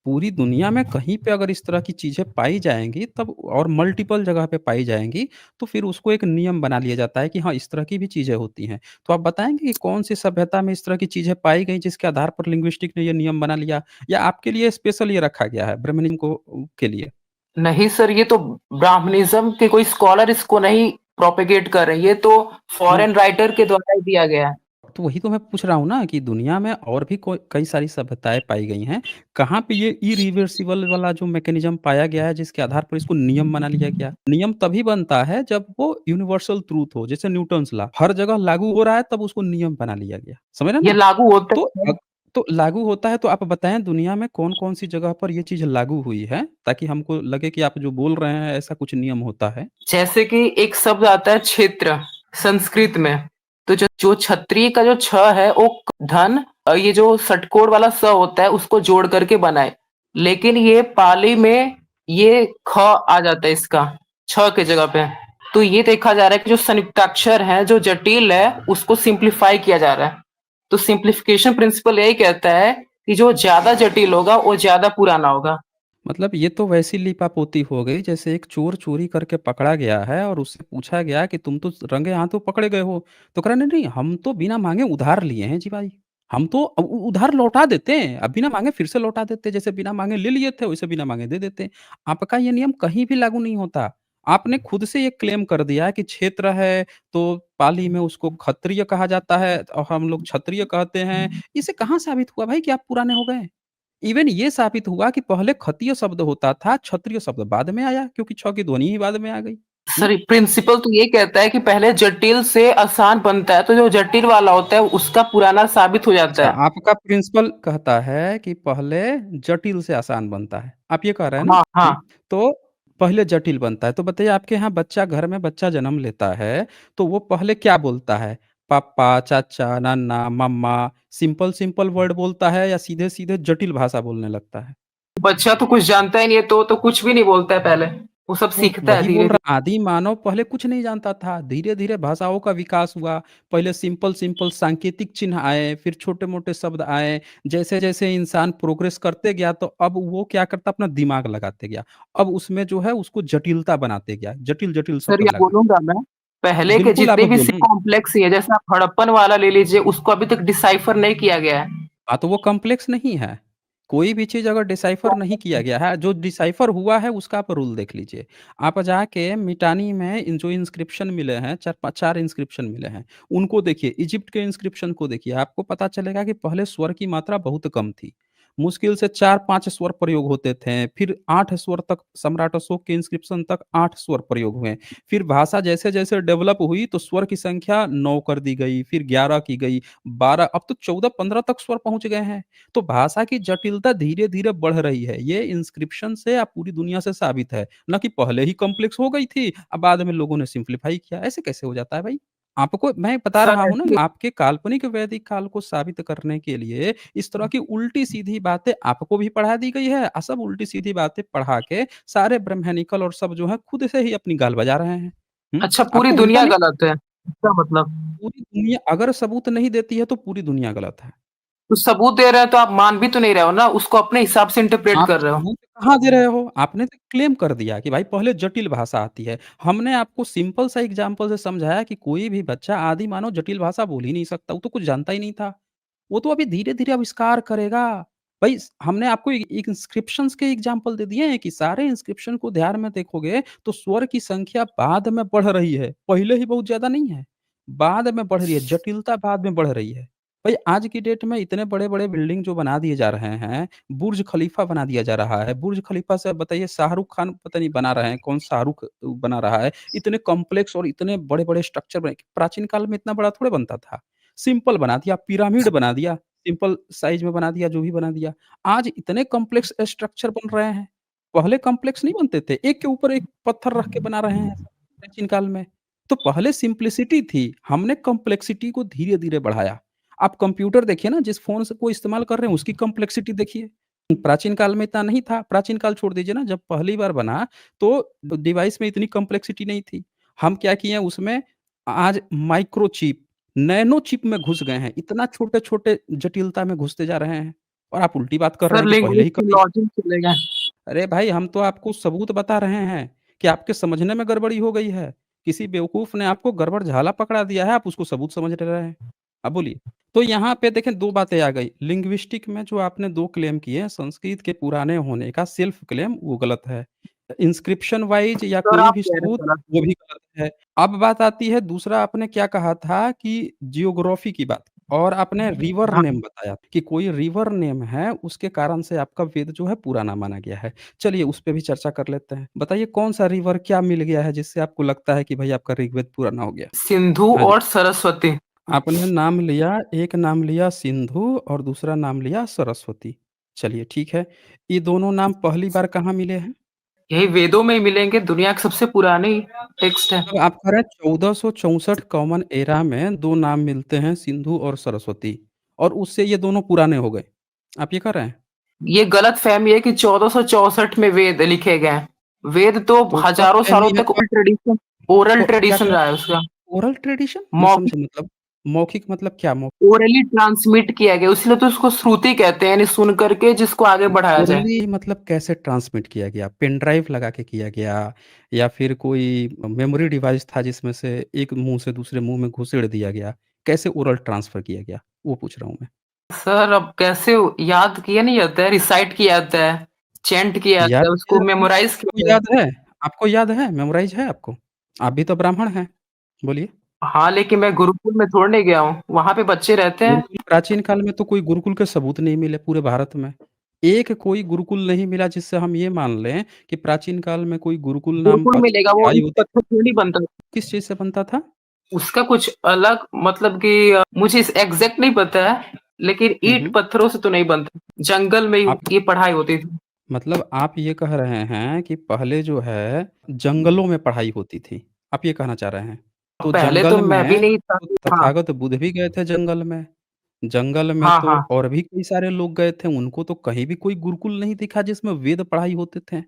पूरी दुनिया में कहीं पे अगर इस तरह की चीज़ें पाई जाएँगी तब और मल्टीपल जगह पे पाई जाएँगी, तो फिर उसको एक नियम बना लिया जाता है कि हाँ, इस तरह की भी चीज़ें होती हैं। तो आप बताएँगे कि कौन-सी सभ्यता में इस तरह की चीज़ें पाई गई जिसके आधार पर लिंग्विस्टिक ने ये नियम बना लिया? या आपके लिए स्पेशल ये रखा गया है ब्राह्मणिज़्म को के लिए? नहीं सर, ये तो ब्राह्मणिज्म के कोई स्कॉलर इसको नहीं प्रोपेगेट कर रहे हैं, ये तो हुँ। फॉरेन राइटर के द्वारा ही दिया गया है। तो वही तो मैं पूछ रहा हूँ ना कि दुनिया में और भी कोई कई सारी सभ्यताएँ पाई गई हैं। कहाँ पे ये इरिवर्सिबल वाला जो मैकेनिज़्म पाया गया है जिसके आधार पर इसको नियम बना लिया गया? नियम तभी बनता है जब वो यूनिवर्सल ट्रुथ हो, जैसे न्यूटन्स लॉ हर जगह लागू हो रहा है तब उसको नियम बना लिया गया। समझ रहे हैं ये ना? लागू होता तो है। तो लागू होता है तो आप बताएँ दुनिया में कौन-कौन सी जगह पर ये चीज़ लागू हुई है? ताकि हमको लगे कि आप जो बोल रहे हैं ऐसा कुछ नियम होता है। जैसे कि एक शब्द आता है क्षेत्र संस्कृत में, तो जो जो क्षत्रिय का जो छ है वो धन, ये जो षटकोण वाला स होता है उसको जोड़ करके बनाए। लेकिन ये पाली में ये ख आ जाता है इसका छ के जगह पे। तो ये देखा जा रहा है कि जो संयुक्ताक्षर है जो जटिल है उसको सिंप्लीफाई किया जा रहा है। तो सिंप्लीफिकेशन प्रिंसिपल यही कहता है कि जो ज्यादा जटिल होगा वो ज्यादा पुराना होगा। मतलब ये तो वैसी लीपापोती हो गई जैसे एक चोर चोरी करके पकड़ा गया है और उससे पूछा गया कि तुम तो रंगे हाथों पकड़े गए हो। तो कह रहा नहीं नहीं हम तो बिना मांगे उधार लिए हैं जी भाई। हम तो उधार लौटा देते हैं, अब बिना मांगे फिर से लौटा देते हैं, जैसे बिना मांगे ले लिए थे वैसे बिना मांगे दे देते हैं। आपका ये नियम कहीं भी लागू नहीं होता। आपने खुद से ये क्लेम कर दिया कि क्षेत्र है तो पाली में उसको क्षत्रिय कहा जाता है और हम लोग क्षत्रिय कहते हैं। इसे कहाँ साबित हुआ भाई कि आप पुराने हो गए? इवन ये साबित हुआ कि पहले खतीय शब्द होता था, क्षत्रिय शब्द बाद में आया क्योंकि छ की ध्वनि ही बाद में आ गई। हुँ? सर प्रिंसिपल तो ये कहता है कि पहले जटिल से आसान बनता है, तो जो जटिल वाला होता है उसका पुराना साबित हो जाता अच्छा, है। आपका प्रिंसिपल कहता है कि पहले जटिल से आसान बनता है। आप ये कह रहे हैं ना? हाँ, हुँ, हाँ। तो पहले जटिल बनता है। तो बताइए आपके यहाँ बच्चा घर में बच्चा जन्म लेता है, तो वो पहले क्या बोलता है? पापा, चाचा, नाना, मम्मा सिंपल-सिंपल वर्ड बोलता है या सीधे-सीधे जटिल भाषा बोलने लगता है? बच्चा तो कुछ जानता ही नहीं है, तो कुछ भी नहीं बोलता है पहले। वो सब तो सीखता है वही बोल धीरे-धीरे। रहा आदि मानव पहले कुछ नहीं जानता था, धीरे-धीरे भाषाओं का विकास हुआ। पहले सिंपल-सिंपल सांकेतिक चिन्ह आए, फिर छोटे-मोटे शब्द आए। जैसे-जैसे इंसान प्रोग्रेस करते गया तो अब वो क्या करता अपना दिमाग लगाते गया। अब उसमें जो है उसको जटिलता बनाते गया, जटिल-जटिल सर शब्द ये लगा बोलूँगा मैं, पहले के बिल्कुल आप जितने भी सी बोलिए। कॉम्प्लेक्स ही है, जैसे आप हड़प्पन वाला ले लीजिए, उसको अभी तक डिसाइफर नहीं किया गया है। हाँ, तो वो कॉम्प्लेक्स नहीं है। कोई भी चीज़ अगर डिसाइफ़र नहीं किया गया है, जो डिसाइफ़र हुआ है उसका आप रूल देख लीजिए। आप जाके मिटानी में इन जो इंस्क्रिप्शन मिले हैं, 4 इंस्क्रिप्शन मिले हैं, उनको देखिए, इजिप्ट के इंस्क्रिप्शन को देखिए, आपको पता चलेगा कि पहले स्वर की मात्रा बहुत कम थी। मुश्किल से 4-5 स्वर प्रयोग होते थे, फिर 8 स्वर तक सम्राट अशोक के इंस्क्रिप्शन तक 8 स्वर प्रयोग हुए। फिर भाषा जैसे-जैसे डेवलप हुई तो स्वर की संख्या 9 कर दी गई, फिर 11 की गई, 12 अब तो 14-15 तक स्वर पहुँच गए हैं। तो भाषा की जटिलता धीरे-धीरे बढ़ रही है। ये इंस्क्रिप्शन से पूरी दुनिया से साबित है, ना कि पहले ही कॉम्प्लेक्स हो गई थी, अब बाद में लोगों ने सिम्प्लीफाई किया। ऐसे कैसे हो जाता है भाई? आपको मैं बता सर रहा हूँ ना कि ऐसी आपके काल्पनिक वैदिक काल को साबित करने के लिए इस तरह की उल्टी-सीधी बातें आपको भी पढ़ा दी गई है, सब उल्टी-सीधी बातें पढ़ा के सारे ब्रह्मनिकल और सब जो है खुद से ही अपनी गाल बजा रहे हैं। अच्छा पूरी आपको उल्टा दुनिया नहीं गलत है, इसका मतलब? पूरी दुनिया अगर सबूत नहीं देती है तो पूरी दुनिया गलत है। तो सबूत दे रहे हैं तो आप मान भी तो नहीं रहे हो ना, उसको अपने हिसाब से इंटरप्रेट आप कर रहे हो। सबूत कहाँ दे रहे हो? आपने तो क्लेम कर दिया कि भाई पहले जटिल भाषा आती है। हमने आपको सिंपल सा एग्ज़ाम्पल से समझाया कि कोई भी बच्चा आदि मानव जटिल भाषा बोल ही नहीं सकता, वो तो कुछ जानता ही नहीं था। वो तो अभी धीरे-धीरे आविष्कार करेगा। भई स हमने आपको इंस्क्रिप्शंस के एग्ज़ाम्पल दे दिए हैं कि सारे इंस्क्रिप्शन को ध्यान में देखोगे तो स्वर की संख्या बाद में बढ़ रही है, पहले ही बहुत ज़्यादा नहीं है। बाद में बढ़ रही है, जटिलता बाद में बढ़ रही है। भई आज की डेट में इतने बड़े-बड़े बिल्डिंग जो बना दिए जा रहे हैं, बुर्ज खलीफा बना दिया जा रहा है। बुर्ज खलीफा से अब बताइए शाहरुख खान पता नहीं बना रहे हैं, कौन शाहरुख बना रहा है। इतने कॉम्प्लेक्स और इतने बड़े-बड़े स्ट्रक्चर बने प्राचीन काल में इतना बड़ा थोड़े बनता था। सिंपल बना दिया, पिरामिड बना दिया, सिंपल साइज़ में बना दिया, जो भी बना दिया। आज इतने कॉम्प्लेक्स स्ट्रक्चर बन रहे हैं, पहले कॉम्प्लेक्स नहीं बनते थे, एक के ऊपर एक पत्थर रख के बना रहे हैं प्राचीन काल में। तो पहले सिम्प्लिसिटी थी, हमने कॉम्प्लेक्सिटी को धीरे-धीरे बढ़ाया। आप कंप्यूटर देखिए ना, जिस फ़ोन से को इस्तेमाल कर रहे हैं, उसकी कॉम्प्लेक्सिटी देखिए। प्राचीन काल में इतना नहीं था, प्राचीन काल छोड़ दीजिए ना, जब पहली बार बना, तो डिवाइस में इतनी कॉम्प्लेक्सिटी नहीं थी। हम क्या किए हैं उसमें, आज माइक्रोचिप नैनो चिप में घुस गए हैं, इतना छोटे-छोटे जटिलता में घुसते जा रहे हैं और आप उल्टी बात कर रहे सर हैं कि पहले ही कर लिंग्विस्टिक दिया। लॉजिक चलेगा। अरे भाई, हम तो आपको सबूत बता रहे हैं कि आपके समझने में गड़बड़ी हो गई है। किसी बेवकूफ़ ने आपको गड़बड़ झाला पकड़ा दिया है, आप उसको सबूत समझ रहे हैं। अब बोलिए। तो यहाँ पे देखें 2 बातें आ गई। लिंग्विस्टिक में जो आपने 2 क्लेम किए हैं, संस्कृत के पुराने होने का सेल्फ क्लेम वो गलत है। इंस्क्रिप्शन वाइज़ या सर कोई आप भी कह रहे सबूत हैं गलत। वो भी गलत है। अब बात आती है दूसरा आपने क्या कहा था कि जियोग्राफ़ी की बात और आपने रिवर हाँ, नेम बताया कि कोई रिवर नेम है, उसके कारण से आपका वेद जो है पुराना माना गया है। चलिए उस पे भी चर्चा कर लेते हैं। बताइए कौन-सा रिवर क्या मिल गया है जिससे आपको लगता है कि भई आपका ऋग्वेद पुराना हो गया? सिंधु हाँ जी। और सरस्वती। आपने नाम लिया, एक नाम लिया सिंधु और दूसरा नाम लिया सरस्वती। चलिए ठीक है। ये दोनों नाम पहली बार कहाँ मिले हैं? यही वेदों में ही मिलेंगे, दुनिया के सबसे पुराने टेक्स्ट है। मतलब आप कह रहे हैं 1464 कॉमन एरा में 2 नाम मिलते हैं सिंधु और सरस्वती और उससे ये दोनों पुराने हो गए। आप ये कह रहे हैं? ये गलतफ़हमी है कि 1464 में वेद लिखे गए हैं। वेद तो तो हज़ारों सालों गलतफ़हमी है तक तो ओरल क्या ट्रेडिशन कह रहा है उसका। Oral tradition? नहीं मौखिक समझे मतलब मौखिक मतलब क्या ओरली ट्रांसमिट किया गया, इसलिए तो उसको श्रुति कहते हैं, यानी सुन करके जिसको आगे बढ़ाया जाए। ओरली मतलब कैसे ट्रांसमिट किया गया? पेन ड्राइव लगा के किया गया या फिर कोई मेमोरी डिवाइस था जिसमें से एक मुँह से दूसरे मुँह में घुसेड़ दिया गया? कैसे ओरल ट्रांसफर किया गया? वो पूछ रहा हूँ मैं। सर अब कैसे याद किया नहीं जाता है, रिसाइट किया जाता है, चैंट किया जाता याद है, किया उसको जाता है? मेमोराइज़ आपको किया जाता है। याद है? आपको याद है? मेमोराइज़ है आपको? आप भी तो ब्राह्मण हैं। बोलिए। हाँ, लेकिन मैं गुरुकुल में थोड़ी नहीं गया हूँ, वहाँ पे बच्चे रहते हैं। गुरुकुल प्राचीन काल में तो कोई गुरुकुल के सबूत नहीं मिले पूरे भारत में। एक कोई गुरुकुल नहीं मिला जिससे हम ये मान लें कि प्राचीन काल में कोई गुरुकुल नाम गुरुकुल की मिलेगा, वो पढ़ाई ईंट होती पत्थर थी। थोड़ी बनता है। किस चीज़ से बनता था? उसका कुछ अलग मतलब कि मुझे इस एग्ज़ैक्ट नहीं पता है, लेकिन हुँ, ईंट हुँ। पत्थरों से तो नहीं बनता। जंगल में ही आप ये पढ़ाई होती थी। मतलब आप ये कह रहे हैं कि पहले जो है जंगलों में पढ़ाई होती थी। आप ये कहना चाह रहे हैं। तो पहले तो जंगल मैं भी में नहीं था। तो हाँ, तथागत बुद्ध भी गए थे जंगल में। जंगल में हाँ, तो हाँ। और भी कई सारे लोग गए थे, उनको तो कहीं भी कोई गुरुकुल नहीं दिखा जिसमें वेद पढ़ाई होते थे।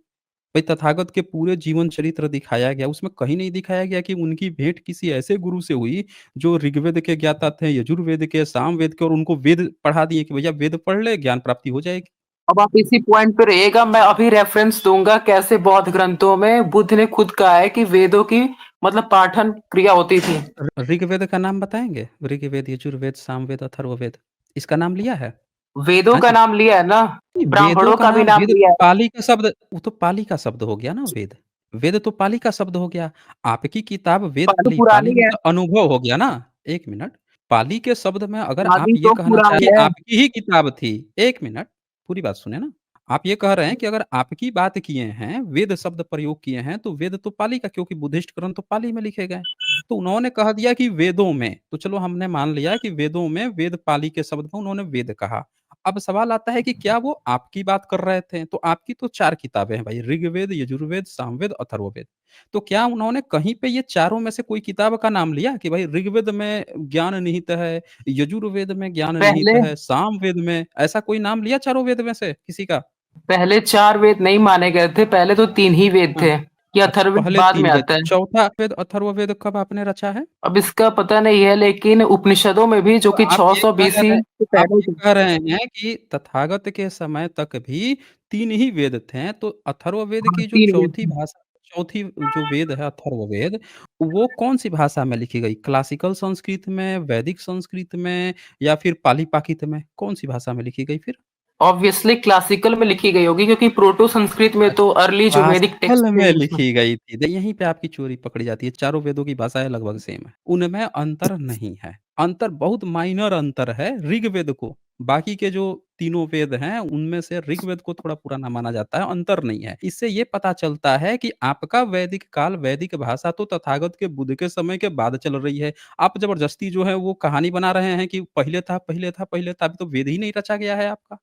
भई तथागत के पूरे जीवन चरित्र दिखाया गया, उसमें कहीं नहीं दिखाया गया कि उनकी भेंट किसी ऐसे गुरु से हुई, जो ऋग्वेद के ज्ञाता थे, यजुर्वेद के, सामवेद के और उनको वेद पढ़ा दिए कि भैया वेद पढ़ ले, ज्ञान प्राप्ति हो जाएगी। अब आप इसी पॉइंट पे रहिएगा, मैं अभी रेफ़रेंस दूँगा कैसे बौद्ध ग्रंथों में बुद्ध ने खुद कहा है कि वेदों की मतलब पाठन क्रिया होती थी। ऋग्वेद का नाम बताएँगे? ऋग्वेद, यजुर्वेद, सामवेद, अथर्ववेद, इसका नाम लिया है? वेदों हाँ का जी। नाम लिया है ना, नहीं, वेदों ब्राह्मणों का का भी नाम नाम वेद लिया है। पाली का शब्द वो तो पाली का शब्द हो गया ना वेद। वेद तो पाली का शब्द हो गया। आपकी किताब वेद पाली पाली, पाली पुरानी है, मतलब अनुभव हो गया ना। 1 मिनट, पाली के शब्द में अगर आप आदि ये तो कहना चाहें पुरानी कि है। आपकी ही किताब थी 1 मिनट, पूरी बात सुने ना। आप ये कह रहे हैं कि अगर आपकी बात किए हैं, वेद शब्द प्रयोग किए हैं, तो वेद तो पाली का क्योंकि बुद्धिस्ट ग्रंथ तो पाली में लिखे गए। तो उन्होंने कह दिया कि वेदों में, तो चलो हमने मान लिया कि वेदों में वेद पाली के शब्द में उन्होंने वेद कहा। अब सवाल आता है कि क्या वो आपकी बात कर रहे थे? तो आपकी तो 4 किताबें हैं भाई, ऋग्वेद, यजुर्वेद, सामवेद, अथर्ववेद। तो क्या उन्होंने कहीं पे ये चारों में से कोई किताब का नाम लिया कि भाई ऋग्वेद में ज्ञान निहित है, यजुर्वेद में ज्ञान निहित पहले है, सामवेद में ऐसा कोई नाम लिया चारों वेद में से किसी का? पहले 4 वेद नहीं माने गए थे, पहले तो 3 ही वेद हाँ। थे। ये अच्छा अथर्ववेद पहले बाद 3 में वेद, आता है। चौथा वेद अथर्ववेद कब आपने रचा है? अब इसका पता नहीं है, लेकिन उपनिषदों में भी जो तो कि 600 BC से आप पहले ये थे। कह रहे हैं कि तथागत के समय तक भी 3 ही वेद थे, तो अथर्ववेद हाँ, की जो 3 वेद चौथी थे। भाषा चौथी जो वेद है अथर्ववेद, वो कौन-सी भाषा में लिखी गई? क्लासिकल संस्कृत में, वैदिक संस्कृत में या फिर पाली-प्राकृत में? कौन-सी भाषा में लिखी गई फिर? ऑब्वियसली क्लासिकल में लिखी गई होगी, क्योंकि प्रोटो संस्कृत में तो अच्छा, अर्ली जो वैदिक टेक्स्ट क्लासिकल थे में उसमें। लिखी गई थी। यहीं पे आपकी चोरी पकड़ी जाती है। चारों वेदों की भाषाएँ लगभग सेम है। उनमें अंतर नहीं है। अंतर बहुत माइनर अंतर है ऋग्वेद को। बाकी के जो तीनों वेद हैं, उनमें से ऋग्वेद को थोड़ा पुराना माना जाता है, अंतर नहीं है। इससे ये पता चलता है कि आपका वैदिक काल, वैदिक भाषा तो तथागत के बुद्ध के समय के बाद चल रही है। आप ज़बरदस्ती जो है वो कहानी बना रहे हैं कि पहले था, पहले था, पहले था। अभी तो वेद ही नहीं रचा गया है आपका।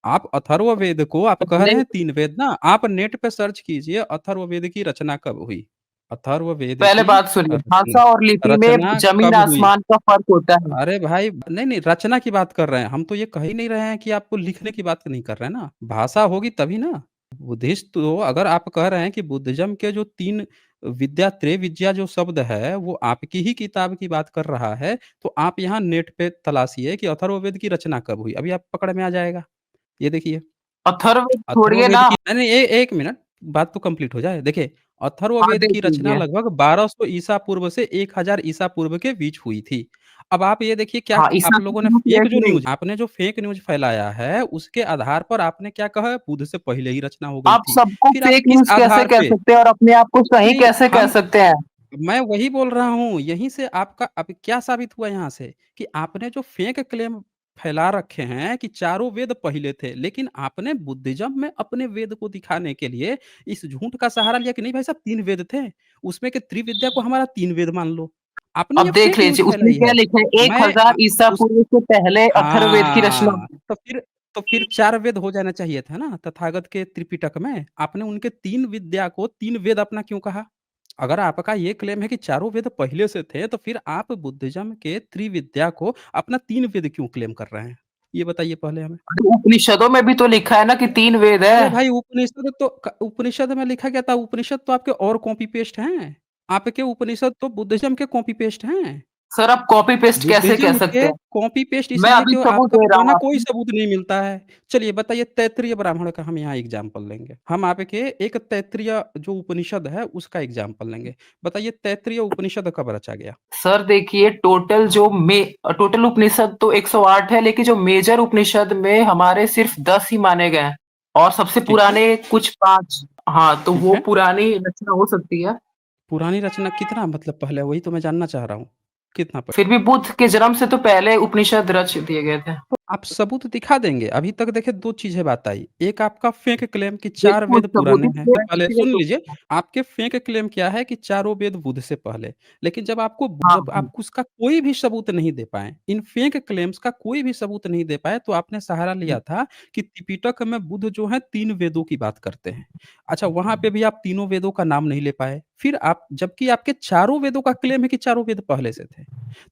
आप अथर्ववेद को आप कह रहे पहले हैं 3 वेद ना, आप नेट पे सर्च कीजिए अथर्ववेद की रचना कब हुई? अथर्ववेद पहले की बात सुनिए, रचना भाषा और लिपि में रचना कब हुई? ज़मीन-आसमान का फ़र्क होता है। अरे भाई नहीं, रचना की बात कर रहे हैं। हम तो ये कह ही नहीं रहे हैं कि आपको लिखने की बात नहीं कर रहे हैं ना। भाषा होगी तभी ना। बुद्धिस्ट तो अगर आप कह रहे हैं कि बुद्धिज़्म के जो 3 विद्या त्रय विद्या जो शब्द है, वो आपकी ही किताब की बात कर रहा है, तो आप यहाँ नेट पे तलाशिए कि अथर्ववेद की रचना कब हुई? अभी आप पकड़ में आ जाएगा। ये देखिए। अथर्ववेद छोड़िए अथर्ववेद ना। की नहीं, नहीं, 1 मिनट, बात तो कंप्लीट हो जाए। देखिए, हाँ, अथर्ववेद देख की रचना लीजिए। लगभग 1200 ईसा पूर्व से 1000 ईसा पूर्व के बीच हुई थी। अब आप ये देखिए क्या हाँ, आप ईसा से लोगों ने शुरू किया फेक है जो कि नहीं? न्यूज़ आपने जो फेक न्यूज़ फैलाया है, उसके आधार पर आपने क्या कहा है, बुध से पहले ही रचना हो गई आप थी। सबको फिर आप फेक किस न्यूज़ कैसे आधार कह पे सकते हैं और अपने आप को सही नहीं, कैसे कह हम सकते हैं? मैं वही बोल रहा हूँ, यहीं से आपका अब क्या साबित हुआ यहाँ से कि आपने जो फेक क्लेम फैला रखे हैं कि चारों वेद पहले थे, लेकिन आपने बुद्धिज़्म में अपने वेद को दिखाने के लिए इस झूठ का सहारा लिया कि नहीं भाई साहब 3 वेद थे, उसमें के त्रिविद्या को हमारा 3 वेद मान लो। आपने ये अब देख फेक न्यूज़ लीजिए, उसमें फैलाई क्या है। लिखा है, मैं 1000 ईसा उस पूर्व से पहले अथर्ववेद की रचना हाँ, हुई। तो फिर 4 वेद हो जाना चाहिए था ना तथागत के त्रिपिटक में। आपने उनके 3 विद्या को 3 वेद अपना क्यों कहा? अगर आपका ये क्लेम है कि चारों वेद पहले से थे, तो फिर आप बुद्धिज़्म के त्रिविद्या को अपना 3 वेद क्यों क्लेम कर रहे हैं? ये बताइए पहले हमें। तो उपनिषदों में भी तो लिखा है ना कि 3 वेद अरे है। भाई उपनिषद में लिखा क्या था? उपनिषद तो आपके और कॉपी पेस्ट हैं। आपके उपनिषद तो बुद्धिज़्म के कॉपी पेस्ट हैं। सर, आप कॉपी पेस्ट कैसे कह बुद्धिज़्म सकते के हैं? कॉपी पेस्ट मैं इसलिए अभी कि सबूत आपका दे रहा पुराना हूँ कोई आपको। सबूत नहीं मिलता है। चलिए बताइए तैत्तिरीय ब्राह्मण का हम यहाँ एग्ज़ाम्पल लेंगे। हम आपके एक तैत्तिरीय जो उपनिषद है उसका एग्ज़ाम्पल लेंगे। बताइए तैत्तिरीय उपनिषद कब रचा गया? सर देखिए, टोटल उपनिषद तो 108 है, लेकिन जो मेजर उपनिषद में हमारे सिर्फ 10 ही माने गए हैं और सबसे ठीक है, पुराने कुछ 5। हाँ, तो ठीक वो है। पुरानी रचना हो सकती है। पुरानी रचना कितना मतलब पहले वही तो मैं जानना चाह रहा हूँ। कितना फिर भी बुद्ध के जन्म से तो पहले उपनिषद रच दिए गए थे। तो आप सबूत दिखा देंगे। अभी तक देखिए 2 चीज़ें बात आई। एक आपका फेक क्लेम कि 4 देखो, वेद पुराने सबूत हैं। दे पहले इसीलिए सुन तो। लीजिए, आपके फेक क्लेम क्या है कि चारों वेद बुध से पहले। लेकिन हाँ, जब आप उसका कोई भी सबूत नहीं दे पाए, इन फेक क्लेम्स का कोई भी सबूत नहीं दे पाए, तो आपने सहारा लिया था कि त्रिपिटक में बुध जो है 3 वेदों की बात करते हैं। अच्छा, वहाँ पे भी आप तीनों वेदों का नाम नहीं ले पाए। फिर आप जबकि आपके चारों वेदों का क्लेम है कि चारों वेद पहले से थे।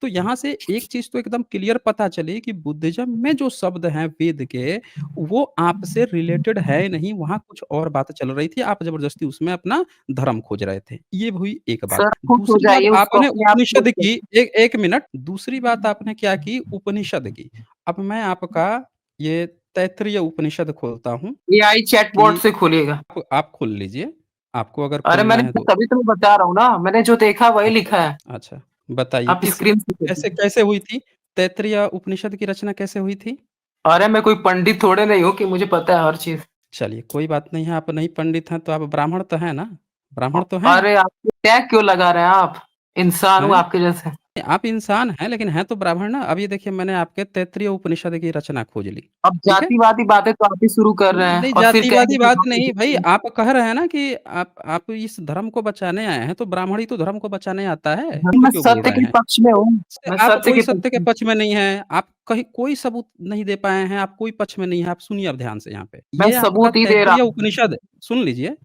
तो यहाँ से एक चीज़ तो एकदम क्लियर पता चली कि बुद्धिज़्म में जो शब्द हैं वेद के, वो आपसे रिलेटेड है नहीं, वहाँ कुछ और बात चल रही थी, आप ज़बरदस्ती उसमें अपना धर्म खोज रहे थे। ये हुई एक बात। सर खुश हो दूसरी बात जाइए, उसको आपने अपने आप उपनिषद खोज की कर। 1 मिनट, दूसरी बात आपने क्या की उपनिषद की। अब मैं आपका ये तैत्तिरीय उपनिषद खोलता हूँ एआई चैटबॉट कि से खोलिएगा। आप खोल लीजिए, आपको अगर अरे खोलना मैंने है तो। तभी तो मैं बता रहा हूँ ना, मैंने जो देखा वही अच्छा, लिखा है। अच्छा। बताइए आपकी स्क्रीन से कैसे देखिए। कैसे हुई थी? तैत्तिरीय उपनिषद की रचना कैसे हुई थी? अरे मैं कोई पंडित थोड़े नहीं हूँ कि मुझे पता है हर चीज़। चलिए कोई बात नहीं है, आप नहीं पंडित हैं तो आप ब्राह्मण तो हैं ना? ब्राह्मण तो हैं? अरे आप टैग क्यों लगा रहे हैं आप? इंसान हूँ हैं? आपके जैसे। आप इंसान हैं लेकिन हैं तो ब्राह्मण ना। अब ये देखिए मैंने आपके तैत्तिरीय उपनिषद की रचना खोज ली, अब ठीक है? जातिवादी बातें तो आप ही शुरू कर रहे हैं नहीं और फिर कहेंगे जातिवादी कि बात हम नहीं नहीं भई, हैं। आप कह रहे हैं ना कि आप इस धर्म को बचाने आए हैं, तो ब्राह्मण ही तो धर्म को बचाने आता है, झूठ मैं क्यों बोल सत्य रहे के हैं? पक्ष में हूँ, मैं आप सत्य कोई के सत्य पक्ष के में। पक्ष में नहीं हैं, आप कहीं कोई सबूत नहीं दे पाए हैं, आप कोई पक्ष में नहीं हैं, आप सुनिए अब ध्यान से यहाँ पे। मैं ये आपका सबूत ही दे रहा तैत्तिरीय हूँ। उपनिषद सुन लीजिए,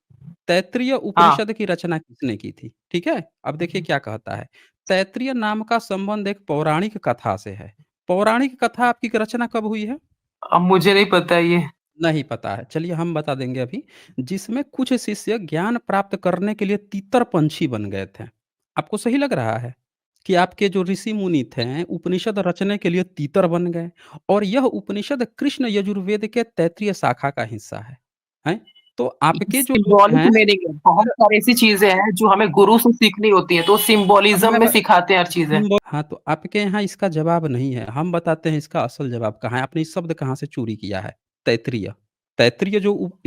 तैत्तिरीय हाँ, उपनिषद की रचना किसने की थी, ठीक है? अब देखिए क्या कहता है, तैत्तिरीय नाम का संबंध एक पौराणिक कथा से है। पौराणिक कथा आपकी रचना कब हुई है? अब मुझे नहीं पता ये। नहीं पता है, चलिए हम बता देंगे अभी, जिसमें कुछ शिष्य ज्ञान प्राप्त करने के लिए तीतर पंछी बन गए थे। आपको सही लग रहा है कि आपके जो ऋषि मुनि थे, उपनिषद रचने के लिए तीतर बन गए और यह उपनिषद कृष्ण यजुर्वेद के तैत्तिरीय शाखा का हिस्सा है। हैं? तो आपके जो लोग सिंबॉलिक हैं मीनिंग है, बहुत सारी ऐसी चीजें हैं जो हमें गुरु से सीखनी होती है, तो अब सिंबोलिज्म मैं में ब सिखाते हैं हर चीजें। हाँ, तो आपके यहाँ इसका जवाब नहीं है। हम बताते हैं इसका असल जवाब कहाँ है। आपने ये शब्द कहाँ से चोरी किया है? तैत्तिरीय। तैत्तिरीय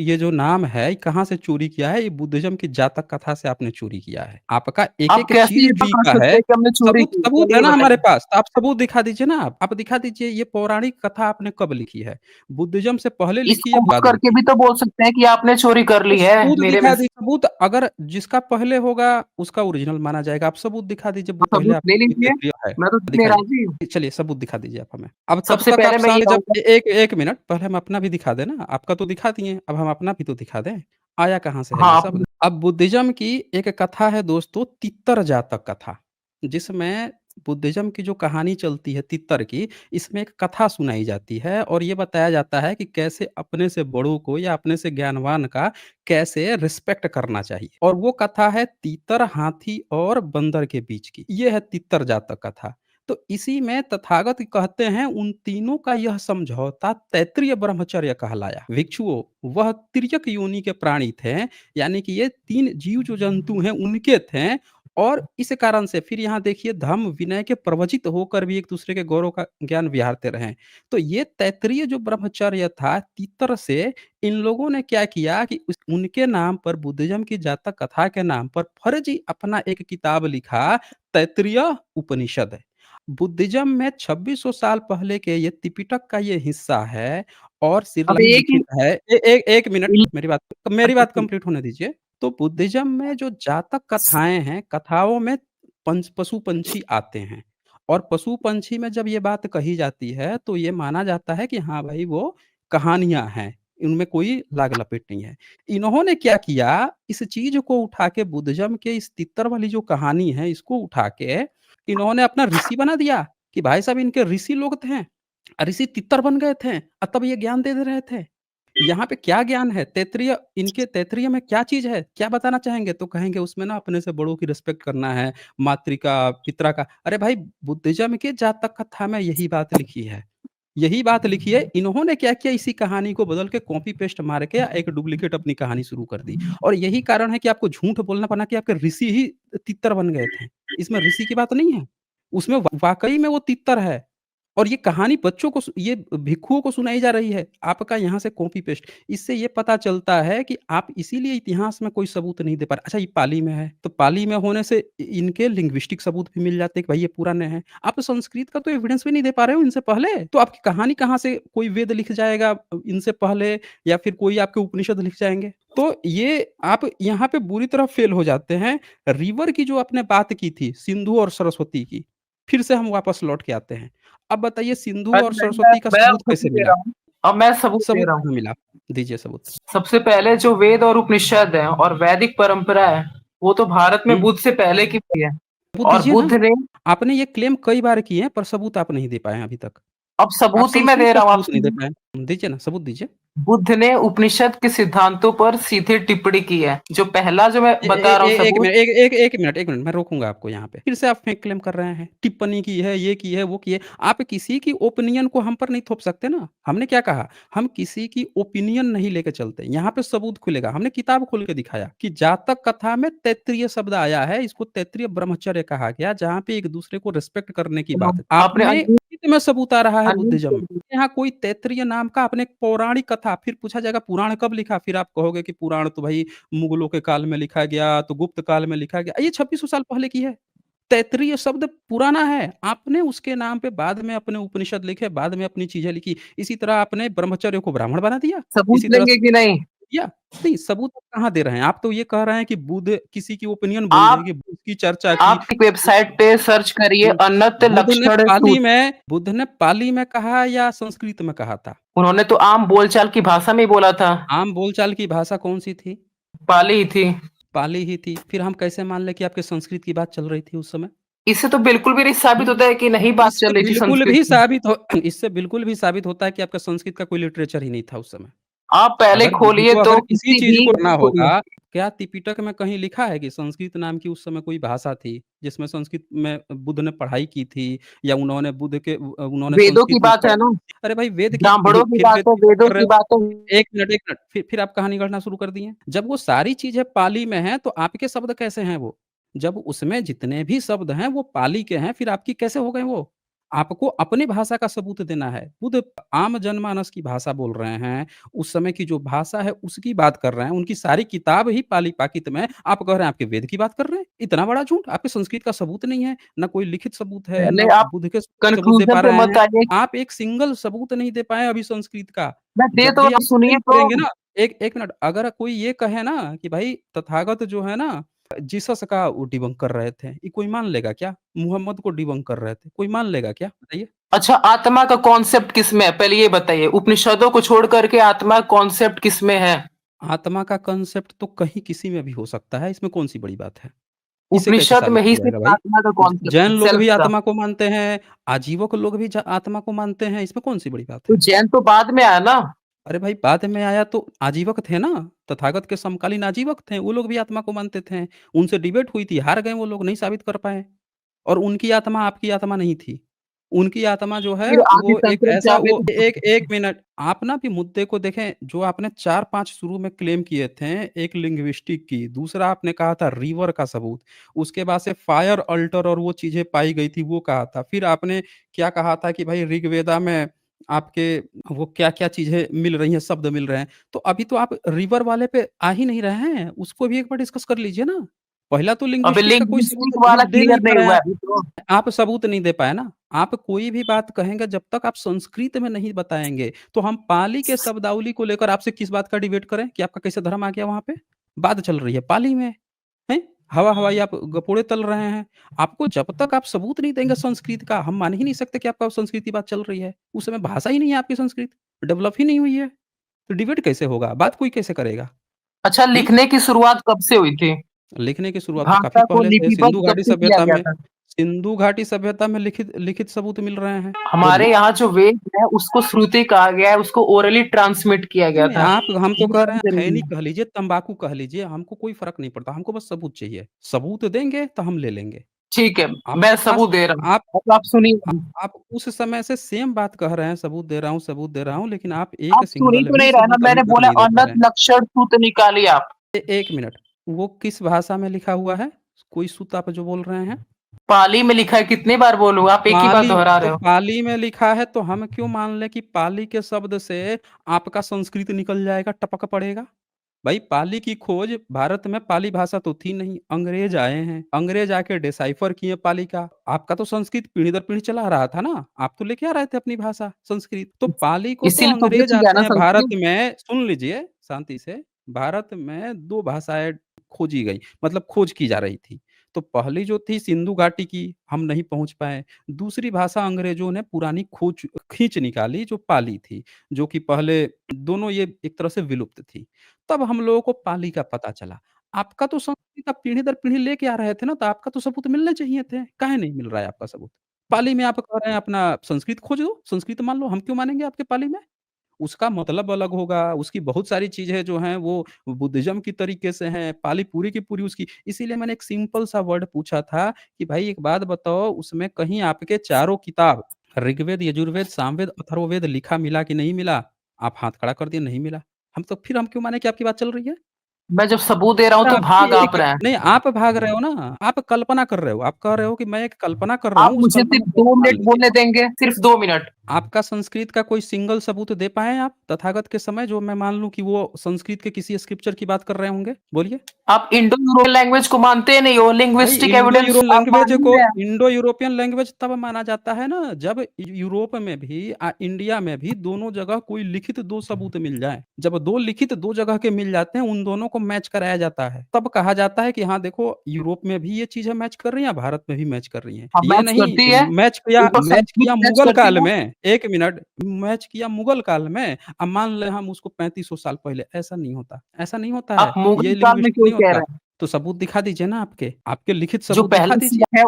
ये जो नाम है, ये कहाँ से चोरी किया है? ये बुद्धिज़्म की जातक कथा से आपने चोरी किया है। आपका आप एक-एक कैसे चीज़ ये जी कर का सकते है। हैं कि हमने चोरी सबूत की? सबूत पहले है ये ना हमारे बताइए। पास, तो आप सबूत दिखा दीजिए ना आप। आप दिखा दीजिए ये पौराणिक कथा आपने कब लिखी है? बुद्धिज़्म से पहले लिखी या इसको बाद में करके लिखी? भी तो बोल सकते हैं कि आपने चोरी कर तो ली है सबूत मेरे में दिखा से। दी सबूत अगर जिसका पहले होगा उसका ओरिजिनल माना जाएगा। आप सबूत दिखा दीजिए तो पहले सबूत ले आपकी लीजिए, तैत्तिरीय है। मैं तो देने दिखाइए। राजी हूँ। चलिए सबूत दिखा दीजिए आप हमें। अब तब सबसे तक आप पहले मैं ये शांत जब कहूँगा। 1 मिनट पहले हम अपना भी दिखा दें ना। आपका तो दिखा दिए, अब हम अपना भी तो दिखा दें। आया कहाँ से है हाँ, ये आप शब्द? अब बुद्धिज़्म की एक कथा है दोस्तों तित्तर जातक कथा, जिसमें बुद्धिज़्म की जो कहानी चलती है तित्तर की, इसमें एक कथा सुनाई जाती है और ये बताया जाता है कि कैसे अपने से बड़ों को या अपने से ज्ञानवान का कैसे रिस्पेक्ट करना चाहिए और वो कथा है तीतर, हाथी और बंदर के बीच की। ये है तित्तर जातक कथा। तो इसी में तथागत कहते हैं उन तीनों का यह समझौता तैत्तिरीय ब्रह्मचर्य कहलाया। भिक्षुओं, वह तिर्यक योनि के प्राणी थे, यानी कि ये 3 जीव जो जंतु हैं उनके थे और इस कारण से फिर यहाँ देखिए धर्म विनय के प्रवचित होकर भी एक-दूसरे के गौरव का ज्ञान विहारते रहे। तो ये तैत्तिरीय जो ब्रह्मचर्य था, तीतर से इन लोगों ने क्या किया कि उस उनके नाम पर बुद्धिज़्म की जातक कथा के नाम पर फर्जी अपना एक किताब लिखा, तैत्तिरीय उपनिषद। बुद्धिज़्म में 2600 साल पहले के ये त्रिपिटक का ये हिस्सा है और अब सिरलाइ एक ही लिखित है। 1 मिनट मेरी बात कंप्लीट होने दीजिए। तो बुद्धिज़्म में जो जातक कथाएँ हैं, कथाओं में पशु-पंछी आते हैं और पशु-पंछी में जब ये बात कही जाती है, तो ये माना जाता है कि हाँ भाई, वो कहानियाँ हैं, इनमें कोई लाग-लपेट नहीं है। इन्होंने क्या किया, इस चीज़ को उठा के बुद्धिज़्म के इस तित्तर वाली जो कहानी है, इसको उठा के इन्होंने अपना ऋषि बना दिया कि भाई साहब इनके ऋषि लोग थे। ऋषि तित्तर बन गए थे तब ये ज्ञान दे दे रहे थे। यहाँ पे क्या ज्ञान है? तैत्तिरीय इनके तैत्तिरीय में क्या चीज़ है? क्या बताना चाहेंगे? तो कहेंगे उसमें ना अपने से बड़ों की रिस्पेक्ट करना है, मातृका, पितरा का। अरे भाई बुद्धिज़्म के जातक कथा में यही बात लिखी है। यही बात लिखी है, इन्होंने क्या किया इसी कहानी को बदल के कॉपी पेस्ट मार के एक डुप्लीकेट अपनी कहानी शुरू कर दी और यही कारण है कि आपको झूठ बोलना पड़ा कि आपके ऋषि ही तित्तर बन गए थे। इसमें ऋषि की बात नहीं है, उसमें वाक़ई में वो तित्तर है और ये कहानी बच्चों को ये भिक्षुओं को सुनाई जा रही है, आपका यहाँ से कॉपी पेस्ट। इससे ये पता चलता है कि आप इसीलिए इतिहास में कोई सबूत नहीं दे पा रहे। अच्छा ये पाली में है, तो पाली में होने से इनके लिंग्विस्टिक सबूत भी मिल जाते हैं कि भाई ये पुराने हैं। आप संस्कृत का तो एविडेंस भी नहीं दे पा रहे हो इनसे पहले, तो आपकी कहानी कहाँ से कोई वेद लिख जाएगा इनसे पहले या फिर कोई आपके उपनिषद लिख जाएँगे। तो ये आप यहाँ पे बुरी तरह फेल हो जाते हैं। रिवर की जो आपने बात की थी, सिंधु और सरस्वती की, फिर से हम वापस लौट के आते हैं। अब बताइए सिंधु अरे और नहीं, मैं सरस्वती का मैं अब सबूत सबूत कैसे दे मिला? रहा हूँ। अब मैं सबूत दे सबूत रहा हूँ। कहाँ मिला? दीजिए सबूत। सबसे पहले जो वेद और उपनिषद है और वैदिक परंपरा है, वो तो भारत में हुँ, बुद्ध से पहले की हुई है। सबूत और दीजिए ना। बुद्ध ने आपने ये क्लेम कई बार किए हैं पर सबूत आप नहीं दे पाए हैं अभी तक। अब आप सबूत ही मैं संस्कृत दे का रहा हूँ सबूत नहीं आपसे। दे पाए। दीजिए ना सबूत दीजिए। बुद्ध ने उपनिषद के सिद्धांतों पर सीधे टिप्पणी की है। जो पहला जो मैं ए ए बता रहा हूँ ए एक सबूत। मिनट 1 मिनट मैं रोकूँगा आपको यहाँ पे। फिर से आप फेक क्लेम कर रहे हैं। टिप्पणी की है, ये की है, वो की है। आप किसी की ओपिनियन को हम पर नहीं थोप सकते ना। हमने क्या कहा? हम किसी की ओपिनियन नहीं लेके चलते। यहाँ पे सबूत खुलेगा। हमने किताब खोल के दिखाया कि जातक कथा में तैत्तिरीय शब्द आया है। इसको तैत्तिरीय ब्रह्मचर्य कहा गया, जहाँ पे एक-दूसरे को रिस्पेक्ट करने की बात है। आपने आपने में सबूत आ रहा है अनम्यूट बुद्धिज़्म कर में। दिया। यहाँ कोई तैत्तिरीय नाम का आपने एक पौराणिक कथा फिर पूछा जाएगा पुराण कब लिखा? फिर आप कहोगे कि पुराण तो भई मुगलों के काल में लिखा गया, तो गुप्त काल में लिखा गया। ये 2600 साल पहले की है। तैत्तिरीय शब्द पुराना है, आपने उसके नाम पे बाद में अपने उपनिषद लिखे, बाद में अपनी चीज़ें लिखी। इसी तरह आपने ब्रह्मचर्य को ब्राह्मण बना दिया, सबूत इसी तरह लेंगे कि नहीं? दिया। नहीं, सबूत आप कहाँ दे रहे हैं? आप तो ये कह रहे हैं कि बुद्ध किसी की ओपिनियन बोल रहे हैं आप कि बुद्ध की चर्चा की। आप एक वेबसाइट पे सर्च करिए बुद्ध अनंत लक्षण सूत्र। बुद्ध ने पाली में कहा या संस्कृत में कहा था? उन्होंने तो आम बोलचाल की भाषा में ही बोला था। आम बोलचाल की भाषा कौन-सी थी? पाली ही थी। पाली ही थी। फिर हम कैसे मान लें कि आपके संस्कृत की बात चल रही थी उस समय? इससे तो बिल्कुल भी नहीं साबित हुँ। होता है कि नहीं बात इससे चल रही थी बिल्कुल संस्कृत भी की। साबित हो इससे बिल्कुल भी साबित होता है कि आपका संस्कृत का कोई लिटरेचर ही नहीं था उस समय। आप पहले अगर किसी खोलिए को तो अगर किसी किसी चीज़ भी को पढ़ना खोलिए। होगा, क्या त्रिपिटक में कहीं लिखा है कि संस्कृत नाम की उस समय कोई भाषा थी, जिसमें संस्कृत में बुद्ध ने पढ़ाई की थी या उन्होंने वेदों संस्कृत की में बात है ना, अरे भाई वेद की ब्राह्मणों की फिर बात वेद है, की बात वेदों कर रहे की हो? बात है। 1 मिनट फिर आप कहानी गढ़ना शुरू कर दिए। जब वो सारी चीज़ें पाली में हैं, तो आपके शब्द कैसे हैं वो? जब उसमें जितने भी शब्द हैं वो पाली के हैं, फिर आपकी कैसे हो गए वो? आपको अपनी भाषा का सबूत देना है। बुद्ध आम जनमानस की भाषा बोल रहे हैं, उस समय की जो भाषा है उसकी बात कर रहे हैं, उनकी सारी किताब ही पाली-पाकित में, आप कह रहे हैं आपके वेद की बात कर रहे हैं? इतना बड़ा झूठ! आपके संस्कृत का सबूत नहीं है, ना कोई लिखित सबूत है, पहले ना आप बुद्ध के सबूत दे कन्क्लूज़न पा पे रहे मत हैं। आइए। आप एक सिंगल सबूत नहीं दे पाए अभी संस्कृत का। मैं दे जब तो भी रहा आप हूँ, सुनिए क्लेम तो। करेंगे ना, एक 1 मिनट, अगर कोई ये कहे ना कि भाई तथागत जो है ना, जीसस का वो डिबंक कर रहे थे, ये कोई मान लेगा क्या? मुहम्मद को डिबंक कर रहे थे, कोई मान लेगा क्या? बताइए? अच्छा, आत्मा का कॉन्सेप्ट किसमें है? पहले ये बताइए, उपनिषदों को छोड़ कर के आत्मा कॉन्सेप्ट किसमें है? आत्मा का कांसेप्ट तो कहीं किसी में भी हो सकता है, इसमें कौन-सी बड़ी बात है? इसे कैसे उपनिषद साबित में ही किया जाएगा सिर्फ भाई? आत्मा का कॉन्सेप्ट जैन है, लोग सेल्फ भी का। आत्मा को मानते हैं, आजीवक लोग भी आत्मा को मानते हैं, इसमें कौन-सी बड़ी बात तो है? जैन तो बाद में आया ना। अरे भाई बाद में आया तो आजीवक थे ना, तथागत के समकालीन आजीवक थे, वो लोग भी आत्मा को मानते थे। उनसे डिबेट हुई थी, हार गए वो लोग, नहीं साबित कर पाए। और उनकी आत्मा आपकी आत्मा नहीं थी। उनकी आत्मा जो है फिर आदि वो एक ऐसा शंकराचार्य वो एक 1 मिनट, आप ना भी मुद्दे को देखें, जो आपने 4-5 शुरू में क्लेम किए थे, एक लिंग्विस्टिक की, दूसरा आपने कहा था रिवर का सबूत, उसके बाद से फायर अल्टर और वो चीज़ें पाई गई थी वो कहा था। फिर आपने क्या कहा था कि भाई ऋग्वेदा में आपके वो क्या-क्या चीज़ें मिल रही हैं, शब्द मिल रहे हैं। तो अभी तो आप रिवर वाले पे आ ही नहीं रहे हैं, उसको भी एक बार डिस्कस कर लीजिए ना। पहला तो अबे लिंग्विस्टिक का कोई लिंग्विस्टिक सबूत वाला दे नहीं क्लियर पा नहीं रहे हैं हुआ है आप। अभी तो। आप सबूत नहीं दे पाए ना। आप कोई भी बात कहेंगे जब तक आप संस्कृत में नहीं बताएँगे, तो हम पाली के शब्दावली को लेकर आपसे किस बात का डिबेट करें कि आपका कैसे धर्म आ गया वहाँ पे? बात चल रही है पाली में, हैं? हवा-हवाई आप गपोड़े तल रहे हैं। आपको जब तक आप सबूत नहीं देंगे संस्कृत का, हम मान ही नहीं सकते कि आपका संस्कृत की बात चल रही है। उस समय भाषा ही नहीं है आपकी संस्कृत, डेवलप ही नहीं हुई है, तो डिबेट कैसे होगा? बात कोई कैसे करेगा? अच्छा, हुँ? लिखने की शुरुआत कब से हुई थी? लिखने की शुरुआत तो काफ़ी भाषा को पहले से लिपिबद्ध कब से किया गया था? सिंधु घाटी सभ्यता में लिखित लिखित सबूत मिल रहे हैं। हमारे बोलिए। यहाँ जो वेद है उसको श्रुति कहा गया है, उसको ओरली ट्रांसमिट किया नहीं, गया नहीं, था। आप हम तो ये कह रहे बड़ी हैं जरूरी खैनी है। कह लीजिए, तम्बाकू कह लीजिए, हमको कोई फ़र्क नहीं पड़ता, हमको बस सबूत चाहिए। सबूत देंगे तो हम ले लेंगे। ठीक है, मैं आपके पास सबूत दे रहा हूँ। आप अब आप सुनिए अ, अभी। आप उस समय से सेम बात कह रहे हैं, सबूत दे रहा हूँ, लेकिन आप एक आप सुन ही सिंगल तो भी नहीं रहे ना, सबूत अभी मैंने तक बोला नहीं दे पा अनंत रहे हैं। लक्षण सूत्र निकालिए आप। 1 मिनट, वो किस भाषा में लिखा हुआ है? कोई सूत्र आप जो बोल रहे हैं? पाली में लिखा है, कितनी बार बोलूँ, आप एक ही बात दोहरा रहे हो। पाली में लिखा है तो हम क्यों मान लें कि पाली के शब्द से आपका संस्कृत निकल जाएगा, टपक पड़ेगा? भाई पाली की खोज भारत में पाली भाषा तो थी नहीं, अंग्रेज आए हैं, अंग्रेज आके डिसाइफर किए पाली का। आपका तो संस्कृत पीढ़ी दर पीढ़ी चला आ रहा था ना, आप तो लेके आ रहे थे अपनी भाषा, संस्कृत। तो पाली को तो इसीलिए तो अंग्रेज बच गया आते ना हैं भारत संस्कृत। में, सुन लीजिए शांति से, भारत में 2 भाषाएँ खोजी गई, मतलब खोज की जा रही थी। तो पहली जो थी सिंधु घाटी की, हम नहीं पहुँच पाए। दूसरी भाषा अंग्रेजों ने पुरानी खोज खींच निकाली जो पाली थी, जो कि पहले दोनों ये एक तरह से विलुप्त थी। तब हम लोगों को पाली का पता चला। आपका तो संस्कृत आप पीढ़ी दर पीढ़ी लेके आ रहे थे ना, तो आपका तो सबूत मिलने चाहिए थे। काहे नहीं मिल रहा है आपका सबूत? पाली में आप कह रहे हैं अपना संस्कृत खोज लो, संस्कृत मान लो, हम क्यों मानेंगे आपके पाली में? उसका मतलब अलग होगा, उसकी बहुत सारी चीज़ें जो हैं वो बुद्धिज़्म की तरीके से हैं, पाली पूरी की पूरी उसकी, इसीलिए मैंने एक सिंपल सा वर्ड पूछा था कि भाई एक बात बताओ, उसमें कहीं आपके चारों किताब ऋग्वेद, यजुर्वेद, सामवेद, अथर्ववेद लिखा मिला कि नहीं मिला? आप हाथ खड़ा कर दिए नहीं मिला। हम क्यों माने कि आपकी बात चल रही है? मैं जब सबूत दे रहा हूँ तो भाग आपकी आप एक रहे हैं। नहीं, आप भाग रहे हो ना, आप कल्पना कर रहे हो। आप कह रहे हो कि मैं एक कल्पना कर रहा आप हूँ, उस मुझे कल्पना सिर्फ को 2 मान मिनट लीजिए। बोलने देंगे, सिर्फ 2 मिनट। आपका संस्कृत का कोई सिंगल सबूत दे पाएँ आप तथागत के समय, जो मैं मान लूँ कि वो संस्कृत के किसी स्क्रिप्चर की बात कर रहे होंगे? बोलिए। आप इंडो यूरोपियन लैंग्वेज को मानते ही नहीं हो, भाई लिंग्विस्टिक इंडो एविडेंस यूरो आप लैंग्वेज मान ही को रहे हैं। इंडो यूरोपियन लैंग्वेज तब माना जाता है ना, जब यूरोप में भी इंडिया में भी दोनों जगह कोई लिखित दो सबूत मिल जाए। जब दो लिखित दो जगह के मिल जाते हैं, उन दोनों को मैच कराया जाता है, तब कहा जाता है कि हाँ देखो, यूरोप में भी ये चीजें मैच कर रही हैं, भारत में भी मैच कर रही हैं। हाँ, ये मैच नहीं करती कि है। वो तो मैच संस्कृत किया मैच मुगल करती काल है। में, एक मिनट, मैच किया मुगल काल में, अब मान ले हम उसको 3500 साल पहले, ऐसा नहीं होता, ऐसा नहीं होता आप है, मुगल ये काल में लिंग्विस्टिक क्यों नहीं कह होता। रहे हैं? तो सबूत दिखा दीजिए ना, आपके आपके लिखित जो सबूत दिखा पहले दीजिए। सिला है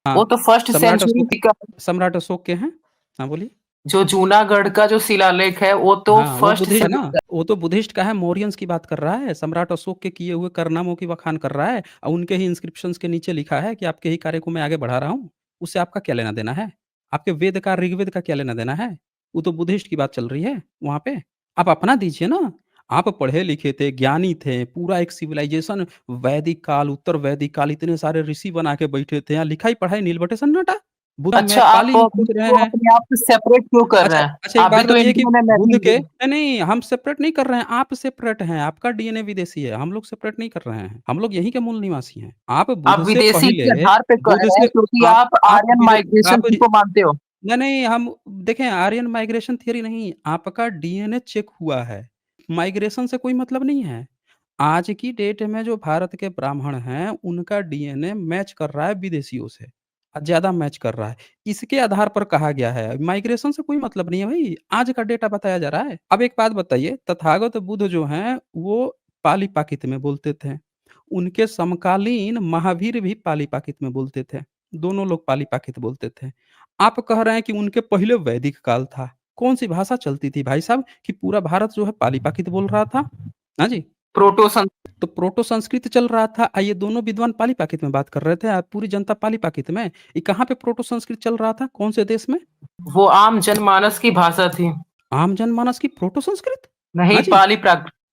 हाँ, वो तो फर्स्ट सम्राट सेंचुरी अशोक का। सम्राट अशोक के हैं। हाँ, बोलिए। जो जूनागढ़ का जो शिलालेख है वो तो हाँ, वो फर्स्ट बुद्धिस्ट है ना, सेंचुरी का। वो तो बुद्धिस्ट का है, मौर्यंस की बात कर रहा है, सम्राट अशोक के किए हुए कारनामों की बखान कर रहा है और उनके ही इंस्क्रिप्शंस के नीचे लिखा है कि आपके ही कार्य को मैं आगे बढ़ा रहा हूँ। उससे आपका क्या लेना-देना है? आपके वेद का, ऋग्वेद का क्या लेना-देना है? वो तो बुद्धिस्ट की बात चल रही है वहाँ पे। आप अपना दीजिए ना। आप पढ़े-लिखे थे, ज्ञानी थे, पूरा एक सिविलाइज़ेशन, वैदिक काल, उत्तर वैदिक काल, इतने सारे ऋषि बना के बैठे थे। यहाँ लिखाई-पढ़ाई नीलबंटे सन्नाटा। बुद्ध में अच्छा, आप पाली ही खोज रहे मुझको हैं। अपने आप से सेपरेट क्यों कर रहे अच्छा हैं? अच्छा, एक आप भी बात तो बताइए कि इंडियन है, मैं भी बुध के इंडियन हूँ। नहीं, नहीं, हम सेपरेट नहीं कर रहे हैं, आप सेपरेट हैं, आपका डीएनए विदेशी है, हम लोग सेपरेट नहीं कर रहे हैं, हम लोग यहीं के मूल निवासी हैं। आप आप बुध से विदेशी के पहले, आधार पे कह बुध रहे हैं से क्योंकि आप आप आर्यन विदे माइग्रेशन आप रि को मानते हो। नहीं, नहीं, हम देखें, आर्यन माइग्रेशन थियरी नहीं, आपका डीएनए चेक हुआ है, माइग्रेशन से कोई मतलब नहीं है। आज की डेट में जो भारत के ब्राह्मण हैं, उनका डीएनए मैच कर रहा है विदेशियों से, ज़्यादा मैच कर रहा है। इसके आधार पर कहा गया है, माइग्रेशन से कोई मतलब नहीं है भई, आज का डेटा बताया जा रहा है। अब एक बात बताइए, तथागत बुद्ध जो हैं, वो पाली-पाकित में बोलते थे। उनके समकालीन महावीर भी पाली-पाकित में बोलते थे। दोनों लोग पाली-पाकित बोलते थे। आप कह रहे हैं कि उनके पहले वैदिक काल था। कौन-सी भाषा चलती थी भाई साहब कि पूरा भारत जो है पाली-पाकित बोल रहा था? हाँ जी। प्रोटो सं तो प्रोटो संस्कृत चल रहा था, ये दोनों विद्वान पाली-पाकित में बात कर रहे थे, पूरी जनता पाली-पाकित में। ये कहाँ पे प्रोटो संस्कृत चल रहा था? कौन से देश में? वो आम जनमानस की भाषा थी। आम जनमानस की प्रोटो संस्कृत? हाँ नहीं, जी।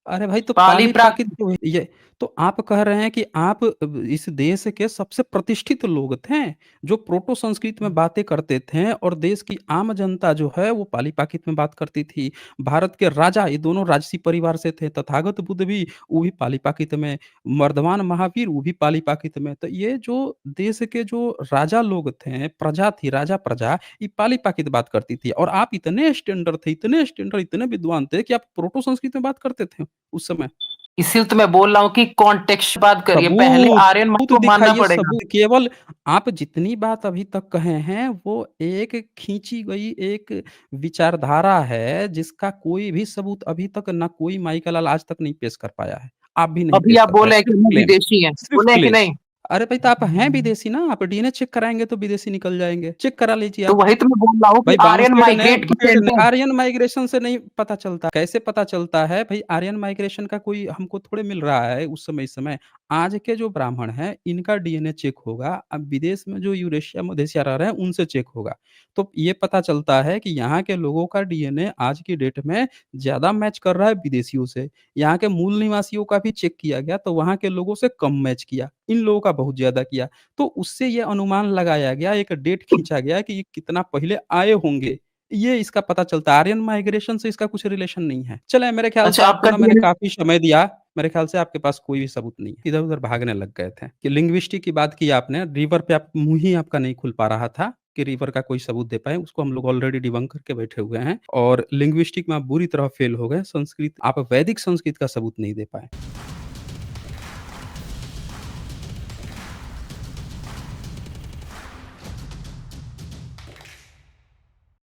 अरे भाई, तो पाली पाली-पाकित प्राकृत। तो ये तो आप कह रहे हैं कि आप इस देश के सबसे प्रतिष्ठित लोग थे, जो प्रोटो संस्कृत में बातें करते थे और देश की आम जनता जो है वो पाली-पाकित में बात करती थी। भारत के राजा, ये दोनों राजसी परिवार से थे, तथागत बुद्ध भी, वो भी पाली-पाकित में, वर्धमान महावीर वो भी पाली-पाकित में। तो ये जो देश के जो राजा लोग थे, प्रजा थी, राजा-प्रजा, ये पाली-पाकित बात करती थी और आप इतने स्टैंडर्ड थे, इतने स्टैंडर्ड, इतने विद्वान थे कि आप प्रोटो संस्कृत में बात करते थे उस समय। इसीलिए तो मैं बोल रहा हूँ कि कॉन्टेक्स्ट बात करिए, पहले सबूत, आर्यन मत सबूत को मानना दिखाइए, पड़ेगा। सबूत। केवल आप जितनी बात अभी तक कहे हैं, वो एक खींची गई एक विचारधारा है, जिसका कोई भी सबूत अभी तक ना कोई माइकल लाल आज तक नहीं पेश कर पाया है। आप भी नहीं अभी पेश आप कर पाए, बोले हैं कि सिर्फ हम क्लेम, विदेशी हैं, सिर्फ बोले हैं कि क्लेम। नहीं? अरे भाई, तो आप हैं विदेशी ना, आप डीएनए चेक कराएँगे तो विदेशी निकल जाएँगे। चेक करा लीजिए तो आप। वही तो मैं बोल रहा हूँ कि भाई आर्यन बाउंसेड ने माइग्रेट किए नहीं। आर्यन माइग्रेशन से नहीं पता चलता। कैसे पता चलता है भई, आर्यन माइग्रेशन का कोई हमको थोड़े मिल रहा है उस समय, इस समय। आज के जो ब्राह्मण हैं, इनका डीएनए चेक होगा, अब विदेश में जो यूरेशिया, मध्य रह रहे हैं, उनसे चेक होगा। तो ये पता चलता है कि यहाँ के लोगों का डीएनए आज की डेट में ज़्यादा मैच कर रहा है विदेशियों से। यहाँ के मूल निवासियों का भी चेक किया गया, तो वहाँ के लोगों से कम मैच किया, इन लोगों का बहुत ज़्यादा किया। तो उससे ये अनुमान लगाया गया, एक डेट खींचा गया कि ये कितना पहले आए होंगे। ये इसका पता चलता है, आर्यन माइग्रेशन से इसका कुछ रिलेशन नहीं है। चलें, मेरे ख्याल से अच्छा, आपको आपका ना मैंने डीएनए। काफ़ी समय दिया, मेरे ख्याल से आपके पास कोई भी सबूत नहीं है। इधर-उधर भागने लग गए थे कि लिंग्विस्टिक की बात की आपने, रिवर पे आप मुँह ही आपका नहीं खुल पा रहा था कि रिवर का कोई सबूत दे पाएँ, उसको हम लोग ऑलरेडी डिबंक करके बैठे हुए हैं और लिंग्विस्टिक में आप बुरी तरह फेल हो गए। संस्कृत, आप वैदिक संस्कृत का सबूत नहीं दे पाए।